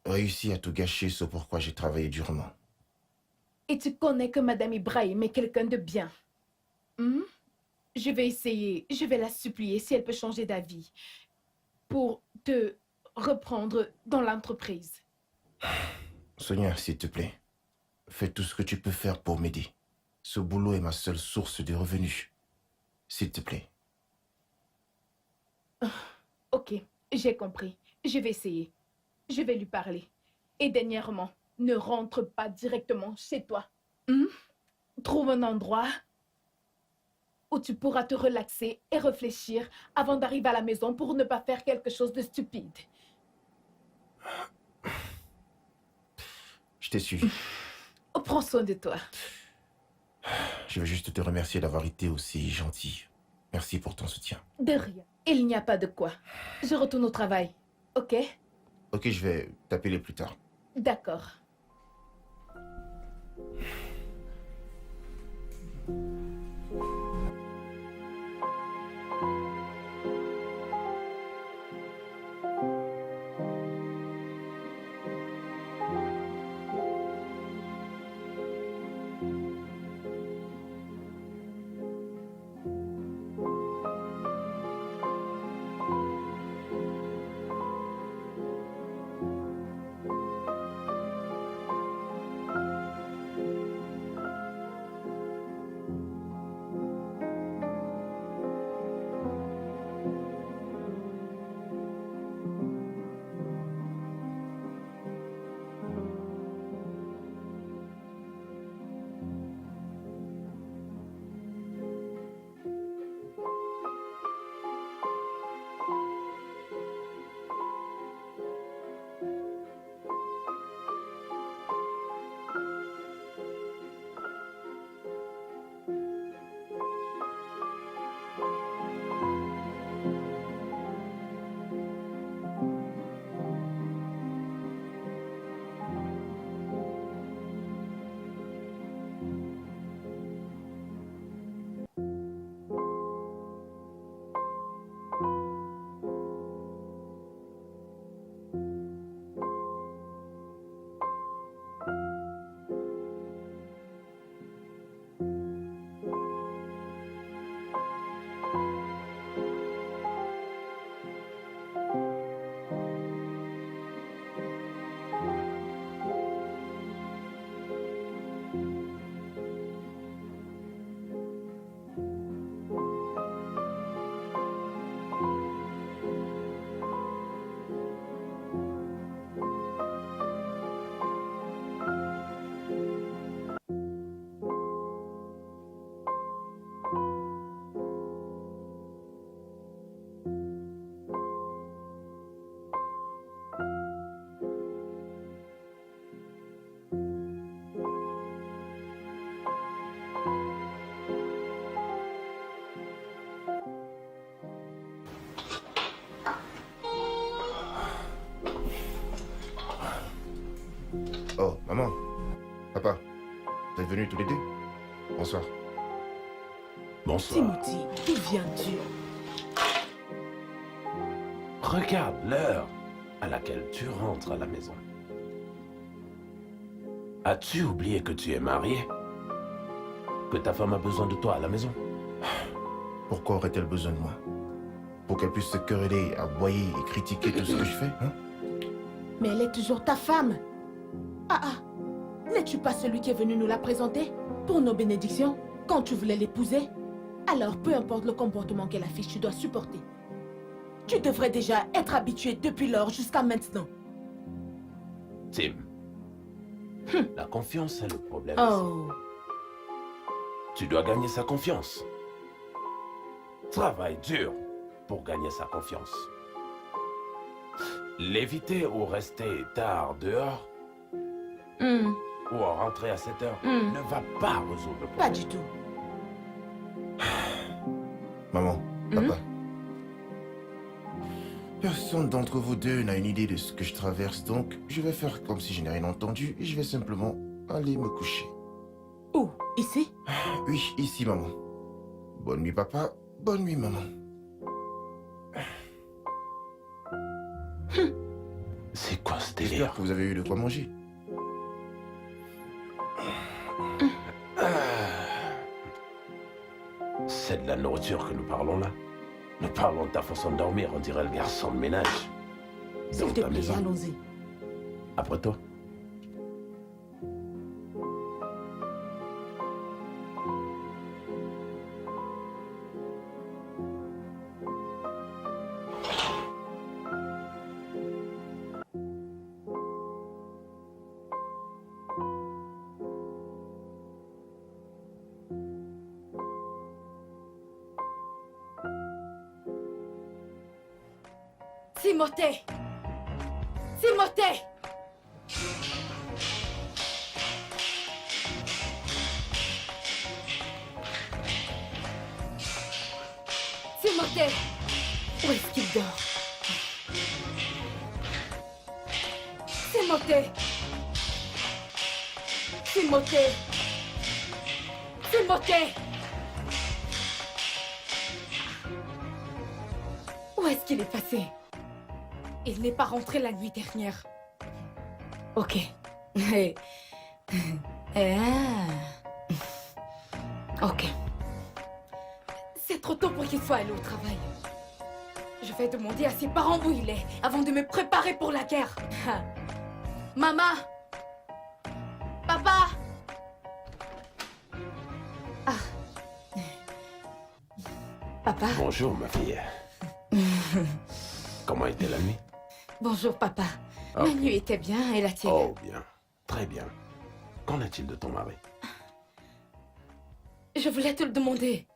Speaker 2: réussi à tout gâcher, ce pourquoi j'ai travaillé durement.
Speaker 3: Et tu connais que Madame Ibrahim est quelqu'un de bien. Je vais essayer, je vais la supplier si elle peut changer d'avis pour te reprendre dans l'entreprise.
Speaker 2: Sonia, s'il te plaît, fais tout ce que tu peux faire pour m'aider. Ce boulot est ma seule source de revenus. S'il te plaît.
Speaker 3: Ok, j'ai compris. Je vais essayer. Je vais lui parler. Et dernièrement, ne rentre pas directement chez toi. Trouve un endroit où tu pourras te relaxer et réfléchir avant d'arriver à la maison pour ne pas faire quelque chose de stupide.
Speaker 2: Je t'ai suivi.
Speaker 3: Oh, prends soin de toi.
Speaker 2: Je veux juste te remercier d'avoir été aussi gentil. Merci pour ton soutien.
Speaker 3: De rien. Il n'y a pas de quoi. Je retourne au travail. Ok?
Speaker 2: Ok, je vais t'appeler plus tard.
Speaker 3: D'accord.
Speaker 2: Papa, vous êtes venus tous les deux? Bonsoir.
Speaker 5: Bonsoir.
Speaker 3: Timothy, d'où viens-tu?
Speaker 5: Regarde l'heure à laquelle tu rentres à la maison. As-tu oublié que tu es marié? Que ta femme a besoin de toi à la maison?
Speaker 2: Pourquoi aurait-elle besoin de moi? Pour qu'elle puisse se quereller, aboyer et critiquer tout ce que je fais, hein?
Speaker 3: Mais elle est toujours ta femme. Ah, n'es-tu pas celui qui est venu nous la présenter? Pour nos bénédictions, quand tu voulais l'épouser? Alors, peu importe le comportement qu'elle affiche, tu dois supporter. Tu devrais déjà être habitué depuis lors jusqu'à maintenant.
Speaker 5: Tim, la confiance est le problème.
Speaker 3: Oh.
Speaker 5: Tu dois gagner sa confiance. Travaille dur pour gagner sa confiance. L'éviter ou rester tard dehors, ou rentrer à 7 heures, ne va pas résoudre le problème.
Speaker 3: Pas du tout.
Speaker 2: Maman, papa. Personne d'entre vous deux n'a une idée de ce que je traverse, donc je vais faire comme si je n'ai rien entendu et je vais simplement aller me coucher.
Speaker 3: Où? Ici?
Speaker 2: Oui, ici, maman. Bonne nuit, papa. Bonne nuit, maman.
Speaker 5: C'est quoi ce
Speaker 2: J'espère
Speaker 5: délire?
Speaker 2: que vous avez eu de quoi manger.
Speaker 5: C'est de la nourriture que nous parlons là. Nous parlons de ta façon de dormir, on dirait le garçon de ménage.
Speaker 3: S'il
Speaker 5: Dans
Speaker 3: te
Speaker 5: ta
Speaker 3: plaît,
Speaker 5: maison.
Speaker 3: allons-y.
Speaker 5: Après toi.
Speaker 6: Timothée! Timothée! Timothée! Où est-ce qu'il dort? Timothée! Timothée! Timothée! Où est-ce qu'il est passé? Il n'est pas rentré la nuit dernière. Ok. Ok. C'est trop tôt pour qu'il soit allé au travail. Je vais demander à ses parents où il est avant de me préparer pour la guerre. Maman! Papa! Ah. Papa?
Speaker 5: Bonjour ma fille. Comment était la nuit?
Speaker 6: Bonjour, papa.
Speaker 5: Ok.
Speaker 6: Ma nuit était bien et la tienne?
Speaker 5: Oh bien, très bien. Qu'en est-il de ton mari?
Speaker 6: Je voulais te le demander.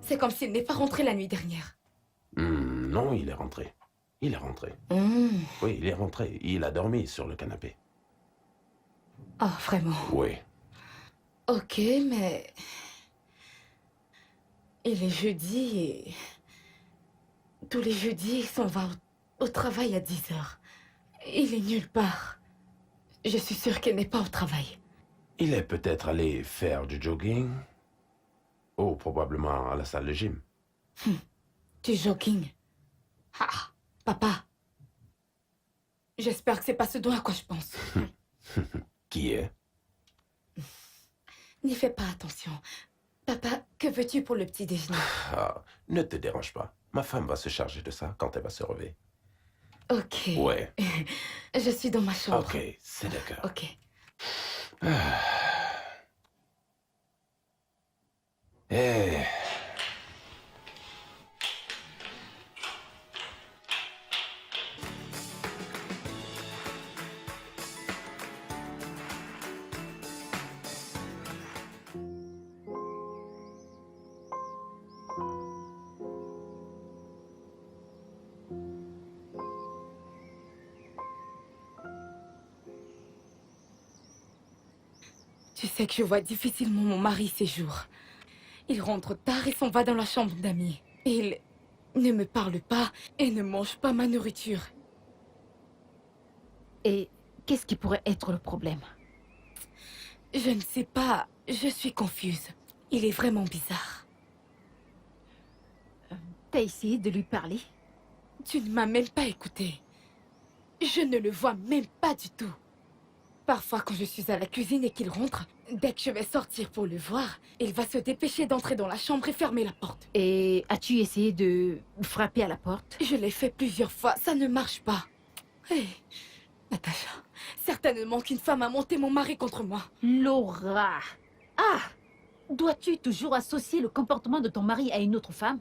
Speaker 6: C'est comme s'il n'est pas rentré la nuit dernière.
Speaker 5: Non, il est rentré. Il est rentré. Oui, il est rentré. Il a dormi sur le canapé.
Speaker 6: Oh, vraiment?
Speaker 5: Oui.
Speaker 6: Ok, mais... Il est jeudi et... Tous les jeudis, il s'en va au travail à 10 heures. Il est nulle part. Je suis sûre qu'il n'est pas au travail.
Speaker 5: Il est peut-être allé faire du jogging. Ou probablement à la salle de gym.
Speaker 6: Du jogging. Ah, papa. J'espère que c'est pas ce dont à quoi je pense.
Speaker 5: Qui est?
Speaker 6: N'y fais pas attention. Papa, que veux-tu pour le petit déjeuner?
Speaker 5: Ah, ne te dérange pas. Ma femme va se charger de ça quand elle va se réveiller.
Speaker 6: Ok.
Speaker 5: Ouais.
Speaker 6: Je suis dans ma chambre.
Speaker 5: Ok, c'est d'accord.
Speaker 6: Ok.
Speaker 5: Eh.
Speaker 6: Tu sais que je vois difficilement mon mari ces jours. Il rentre tard et s'en va dans la chambre d'amis. Il ne me parle pas et ne mange pas ma nourriture.
Speaker 4: Et qu'est-ce qui pourrait être le problème?
Speaker 6: Je ne sais pas, je suis confuse. Il est vraiment bizarre.
Speaker 4: T'as essayé de lui parler?
Speaker 6: Tu ne m'as même pas écouté. Je ne le vois même pas du tout. Parfois, quand je suis à la cuisine et qu'il rentre, dès que je vais sortir pour le voir, il va se dépêcher d'entrer dans la chambre et fermer la porte.
Speaker 4: Et as-tu essayé de frapper à la porte?
Speaker 6: Je l'ai fait plusieurs fois, ça ne marche pas. Hé, Natacha, certainement qu'une femme a monté mon mari contre moi.
Speaker 4: Laura! Ah! Dois-tu toujours associer le comportement de ton mari à une autre femme?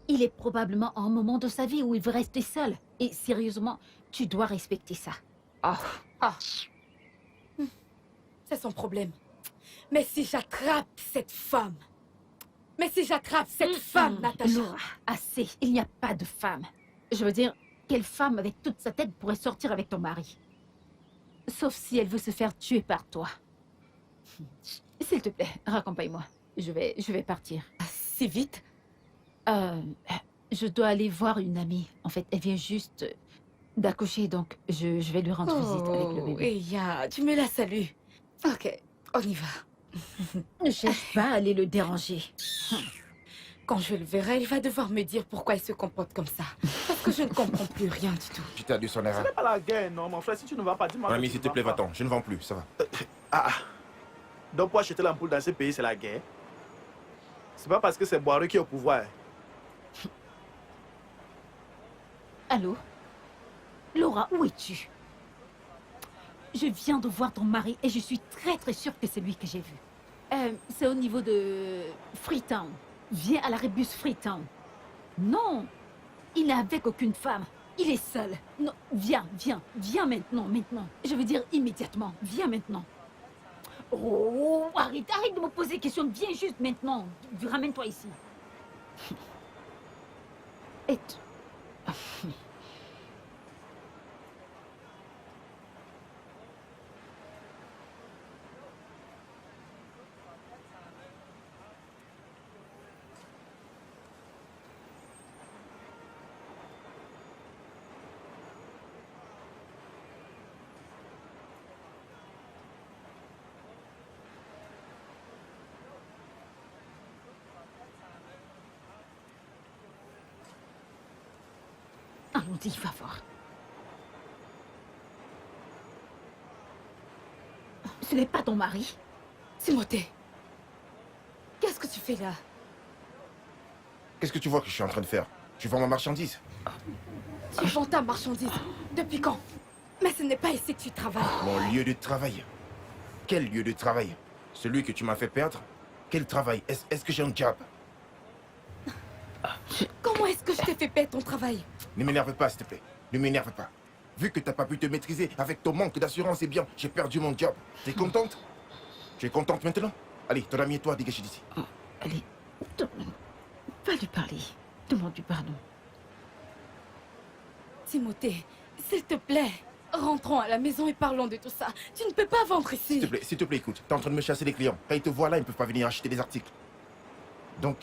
Speaker 4: Il est probablement à un moment de sa vie où il veut rester seul. Et sérieusement, tu dois respecter ça. Oh.
Speaker 6: C'est son problème. Mais si j'attrape cette femme... Natacha...
Speaker 4: Laura, assez. Il n'y a pas de femme. Je veux dire, quelle femme avec toute sa tête pourrait sortir avec ton mari? Sauf si elle veut se faire tuer par toi. S'il te plaît, raccompagne-moi. Je vais partir.
Speaker 6: Si vite?
Speaker 4: Je dois aller voir une amie. En fait, elle vient juste d'accoucher, donc je vais lui rendre visite avec le bébé.
Speaker 6: Eya, tu me la salues. Ok, on y va.
Speaker 4: Ne cherche pas à aller le déranger.
Speaker 6: Quand je le verrai, il va devoir me dire pourquoi il se comporte comme ça. Parce que je ne comprends plus rien du tout.
Speaker 2: Tu t'as dû son erreur.
Speaker 7: C'est pas la guerre, non, mon frère. Si tu ne vas pas, dis-moi.
Speaker 2: Mon
Speaker 7: que
Speaker 2: ami,
Speaker 7: tu
Speaker 2: s'il
Speaker 7: ne
Speaker 2: te
Speaker 7: vas
Speaker 2: plaît,
Speaker 7: pas.
Speaker 2: va-t'en. Je ne vends plus, ça va.
Speaker 7: Donc pour acheter l'ampoule dans ce pays, c'est la guerre. C'est pas parce que c'est Boireux qui est au pouvoir.
Speaker 4: Allô? Laura, où es-tu? Je viens de voir ton mari et je suis très sûre que c'est lui que j'ai vu. C'est au niveau de Freetown. Viens à la Rébus Freetown. Non, il n'est avec aucune femme. Il est seul. Non, viens maintenant. Je veux dire immédiatement. Viens maintenant. Oh, arrête de me poser des questions. Viens juste maintenant. Ramène-toi ici. Et... Allons-y, va voir. Ce n'est pas ton mari.
Speaker 6: Timothée, qu'est-ce que tu fais là?
Speaker 2: Qu'est-ce que tu vois que je suis en train de faire? Tu vends ma marchandise?
Speaker 6: Tu vends ta marchandise. Depuis quand? Mais ce n'est pas ici que tu travailles.
Speaker 2: Mon lieu de travail? Quel lieu de travail? Celui que tu m'as fait perdre? Quel travail? Est-ce que j'ai un job?
Speaker 6: Comment est-ce que je t'ai fait perdre ton travail?
Speaker 2: Ne m'énerve pas, s'il te plaît. Ne m'énerve pas. Vu que t'as pas pu te maîtriser avec ton manque d'assurance, eh bien, j'ai perdu mon job. T'es contente? Tu es contente maintenant? Allez, ton ami et toi, dégagez d'ici.
Speaker 4: Allez, va lui parler. Demande-lui pardon.
Speaker 6: Timothée, s'il te plaît, rentrons à la maison et parlons de tout ça. Tu ne peux pas vendre ici.
Speaker 2: S'il te plaît, écoute. T'es en train de me chasser les clients. Quand ils te voient là, ils ne peuvent pas venir acheter des articles. Donc...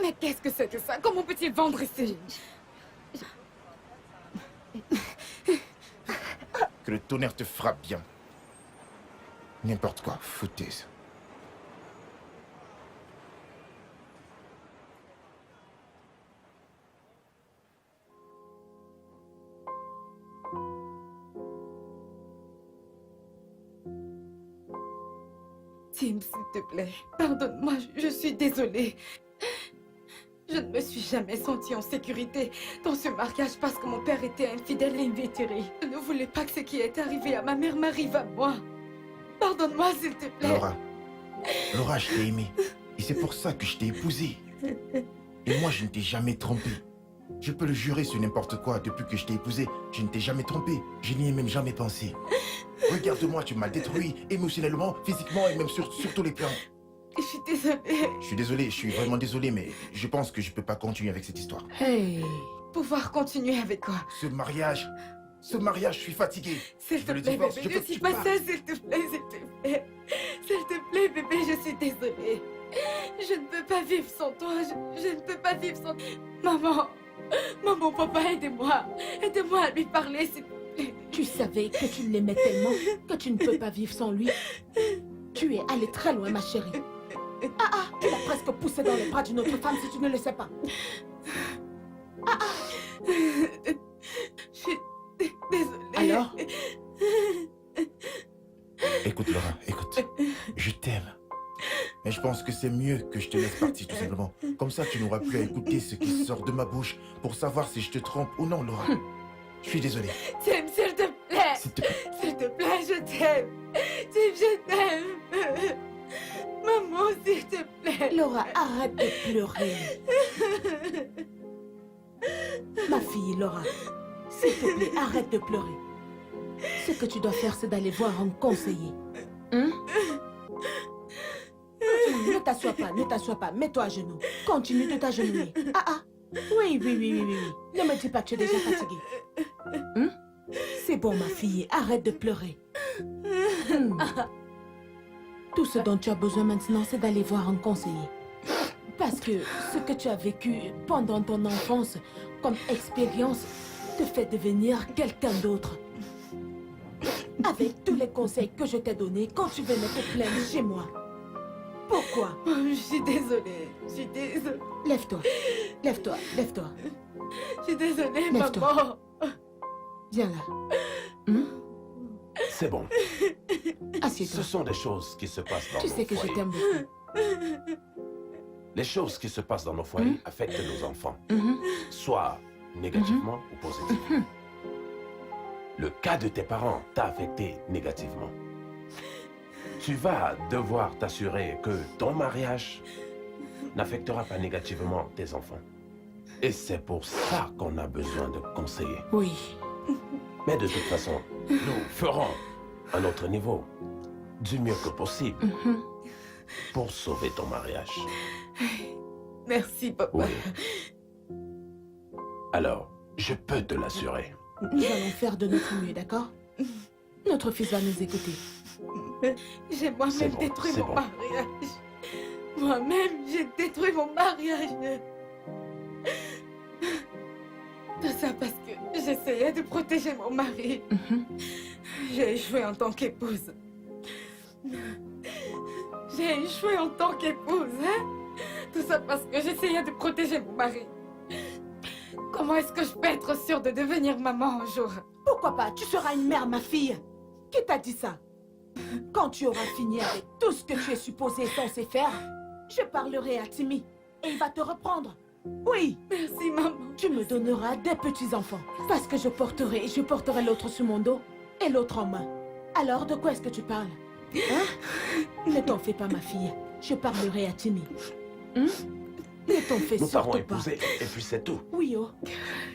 Speaker 6: Mais qu'est-ce que c'est que ça? Comment peut-il vendre ici?
Speaker 2: Que le tonnerre te frappe bien. N'importe quoi, foutaise.
Speaker 6: Tim, s'il te plaît, pardonne-moi, je suis désolée. Je ne me suis jamais sentie en sécurité dans ce mariage parce que mon père était infidèle et invétéré. Je ne voulais pas que ce qui est arrivé à ma mère m'arrive à moi. Pardonne-moi, s'il te plaît.
Speaker 2: Laura, je t'ai aimé. Et c'est pour ça que je t'ai épousée. Et moi, je ne t'ai jamais trompé. Je peux le jurer sur n'importe quoi. Depuis que je t'ai épousée, je ne t'ai jamais trompé. Je n'y ai même jamais pensé. Regarde-moi, tu m'as détruit émotionnellement, physiquement et même sur tous les plans.
Speaker 6: Je suis désolée.
Speaker 2: Je suis vraiment désolé, mais je pense que je peux pas continuer avec cette histoire.
Speaker 6: Hey, pouvoir continuer avec quoi?
Speaker 2: Ce mariage, je suis fatigué.
Speaker 6: S'il te
Speaker 2: le
Speaker 6: plaît,
Speaker 2: divorce,
Speaker 6: bébé,
Speaker 2: je
Speaker 6: ne
Speaker 2: peux-
Speaker 6: dis
Speaker 2: tu
Speaker 6: pas
Speaker 2: peux
Speaker 6: ça, s'il te plaît, s'il te plaît. S'il te plaît, bébé, je suis désolée. Je ne peux pas vivre sans toi, je ne peux pas vivre sans... Maman,
Speaker 1: Maman, papa, aidez-moi. Aidez-moi à lui parler, s'il vous plaît.
Speaker 3: Tu savais que tu l'aimais tellement que tu ne peux pas vivre sans lui. Tu es allée très loin, ma chérie. Tu l'as presque poussé dans les bras d'une autre femme si tu ne le sais pas.
Speaker 1: Je suis désolée.
Speaker 3: Alors?
Speaker 2: Écoute, Laura, écoute. Je t'aime. Mais je pense que c'est mieux que je te laisse partir, tout simplement. Comme ça, tu n'auras plus à écouter ce qui sort de ma bouche pour savoir si je te trompe ou non, Laura. Je suis désolé.
Speaker 1: Tim, s'il te plaît.
Speaker 2: S'il te plaît.
Speaker 1: S'il te plaît, je t'aime. Tim, je t'aime. Maman, s'il te plaît.
Speaker 3: Laura, arrête de pleurer. Ma fille, Laura, s'il te plaît, arrête de pleurer. Ce que tu dois faire, c'est d'aller voir un conseiller. Ne t'assois pas, mets-toi à genoux. Continue de t'agenouiller. Oui. Ne me dis pas que tu es déjà fatiguée. C'est bon, ma fille, arrête de pleurer. Tout ce dont tu as besoin maintenant, c'est d'aller voir un conseiller. Parce que ce que tu as vécu pendant ton enfance comme expérience te fait devenir quelqu'un d'autre. Avec tous les conseils que je t'ai donnés quand tu venais te plaindre chez moi. Pourquoi?
Speaker 1: Oh, je suis désolée. Je suis désolée.
Speaker 3: Lève-toi.
Speaker 1: Je suis désolée,
Speaker 3: Lève-toi.
Speaker 1: maman.
Speaker 3: Viens là.
Speaker 5: C'est bon.
Speaker 3: Assieds-toi.
Speaker 5: Ce sont des choses qui se passent dans
Speaker 3: Tu
Speaker 5: nos
Speaker 3: sais que je
Speaker 5: foyers.
Speaker 3: t'aime beaucoup.
Speaker 5: Les choses qui se passent dans nos foyers affectent nos enfants,
Speaker 3: Mhm.
Speaker 5: soit négativement ou positivement. Le cas de tes parents t'a affecté négativement. Tu vas devoir t'assurer que ton mariage n'affectera pas négativement tes enfants. Et c'est pour ça qu'on a besoin de conseillers.
Speaker 3: Oui.
Speaker 5: Mais de toute façon, nous ferons à notre niveau du mieux que possible pour sauver ton mariage.
Speaker 1: Merci, papa.
Speaker 5: Oui. Alors, je peux te l'assurer.
Speaker 3: Nous allons faire de notre mieux, d'accord? Notre fils va nous écouter.
Speaker 1: J'ai moi-même
Speaker 5: C'est bon,
Speaker 1: détruit
Speaker 5: c'est
Speaker 1: mon
Speaker 5: bon.
Speaker 1: mariage. Moi-même, j'ai détruit mon mariage. Tout ça parce que j'essayais de protéger mon mari. J'ai échoué en tant qu'épouse. J'ai échoué en tant qu'épouse, hein? Tout ça parce que j'essayais de protéger mon mari. Comment est-ce que je peux être sûre de devenir maman un jour?
Speaker 3: Pourquoi pas? Tu seras une mère, ma fille. Qui t'a dit ça? Quand tu auras fini avec tout ce que tu es supposé et censé faire, je parlerai à Timmy et il va te reprendre. Oui,
Speaker 1: Merci, maman.
Speaker 3: tu me donneras des petits-enfants. Parce que je porterai l'autre sur mon dos et l'autre en main. Alors, de quoi est-ce que tu parles? Hein? Ne t'en fais pas, ma fille. Je parlerai à Timmy. Ne t'en fais
Speaker 5: Nous t'avons
Speaker 3: surtout pas.
Speaker 5: épousé et puis c'est tout.
Speaker 3: Oui, oh.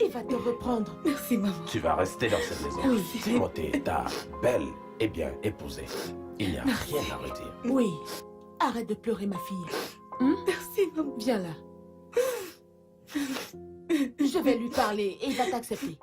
Speaker 3: Il va te reprendre.
Speaker 1: Merci, maman.
Speaker 5: Tu vas rester dans cette maison.
Speaker 3: Oui.
Speaker 5: Timothée, ta belle et bien épousée. Il n'y a rien à redire.
Speaker 3: Oui. Arrête de pleurer, ma fille.
Speaker 1: Merci, maman.
Speaker 3: Viens là. Je vais lui parler et il va t'accepter.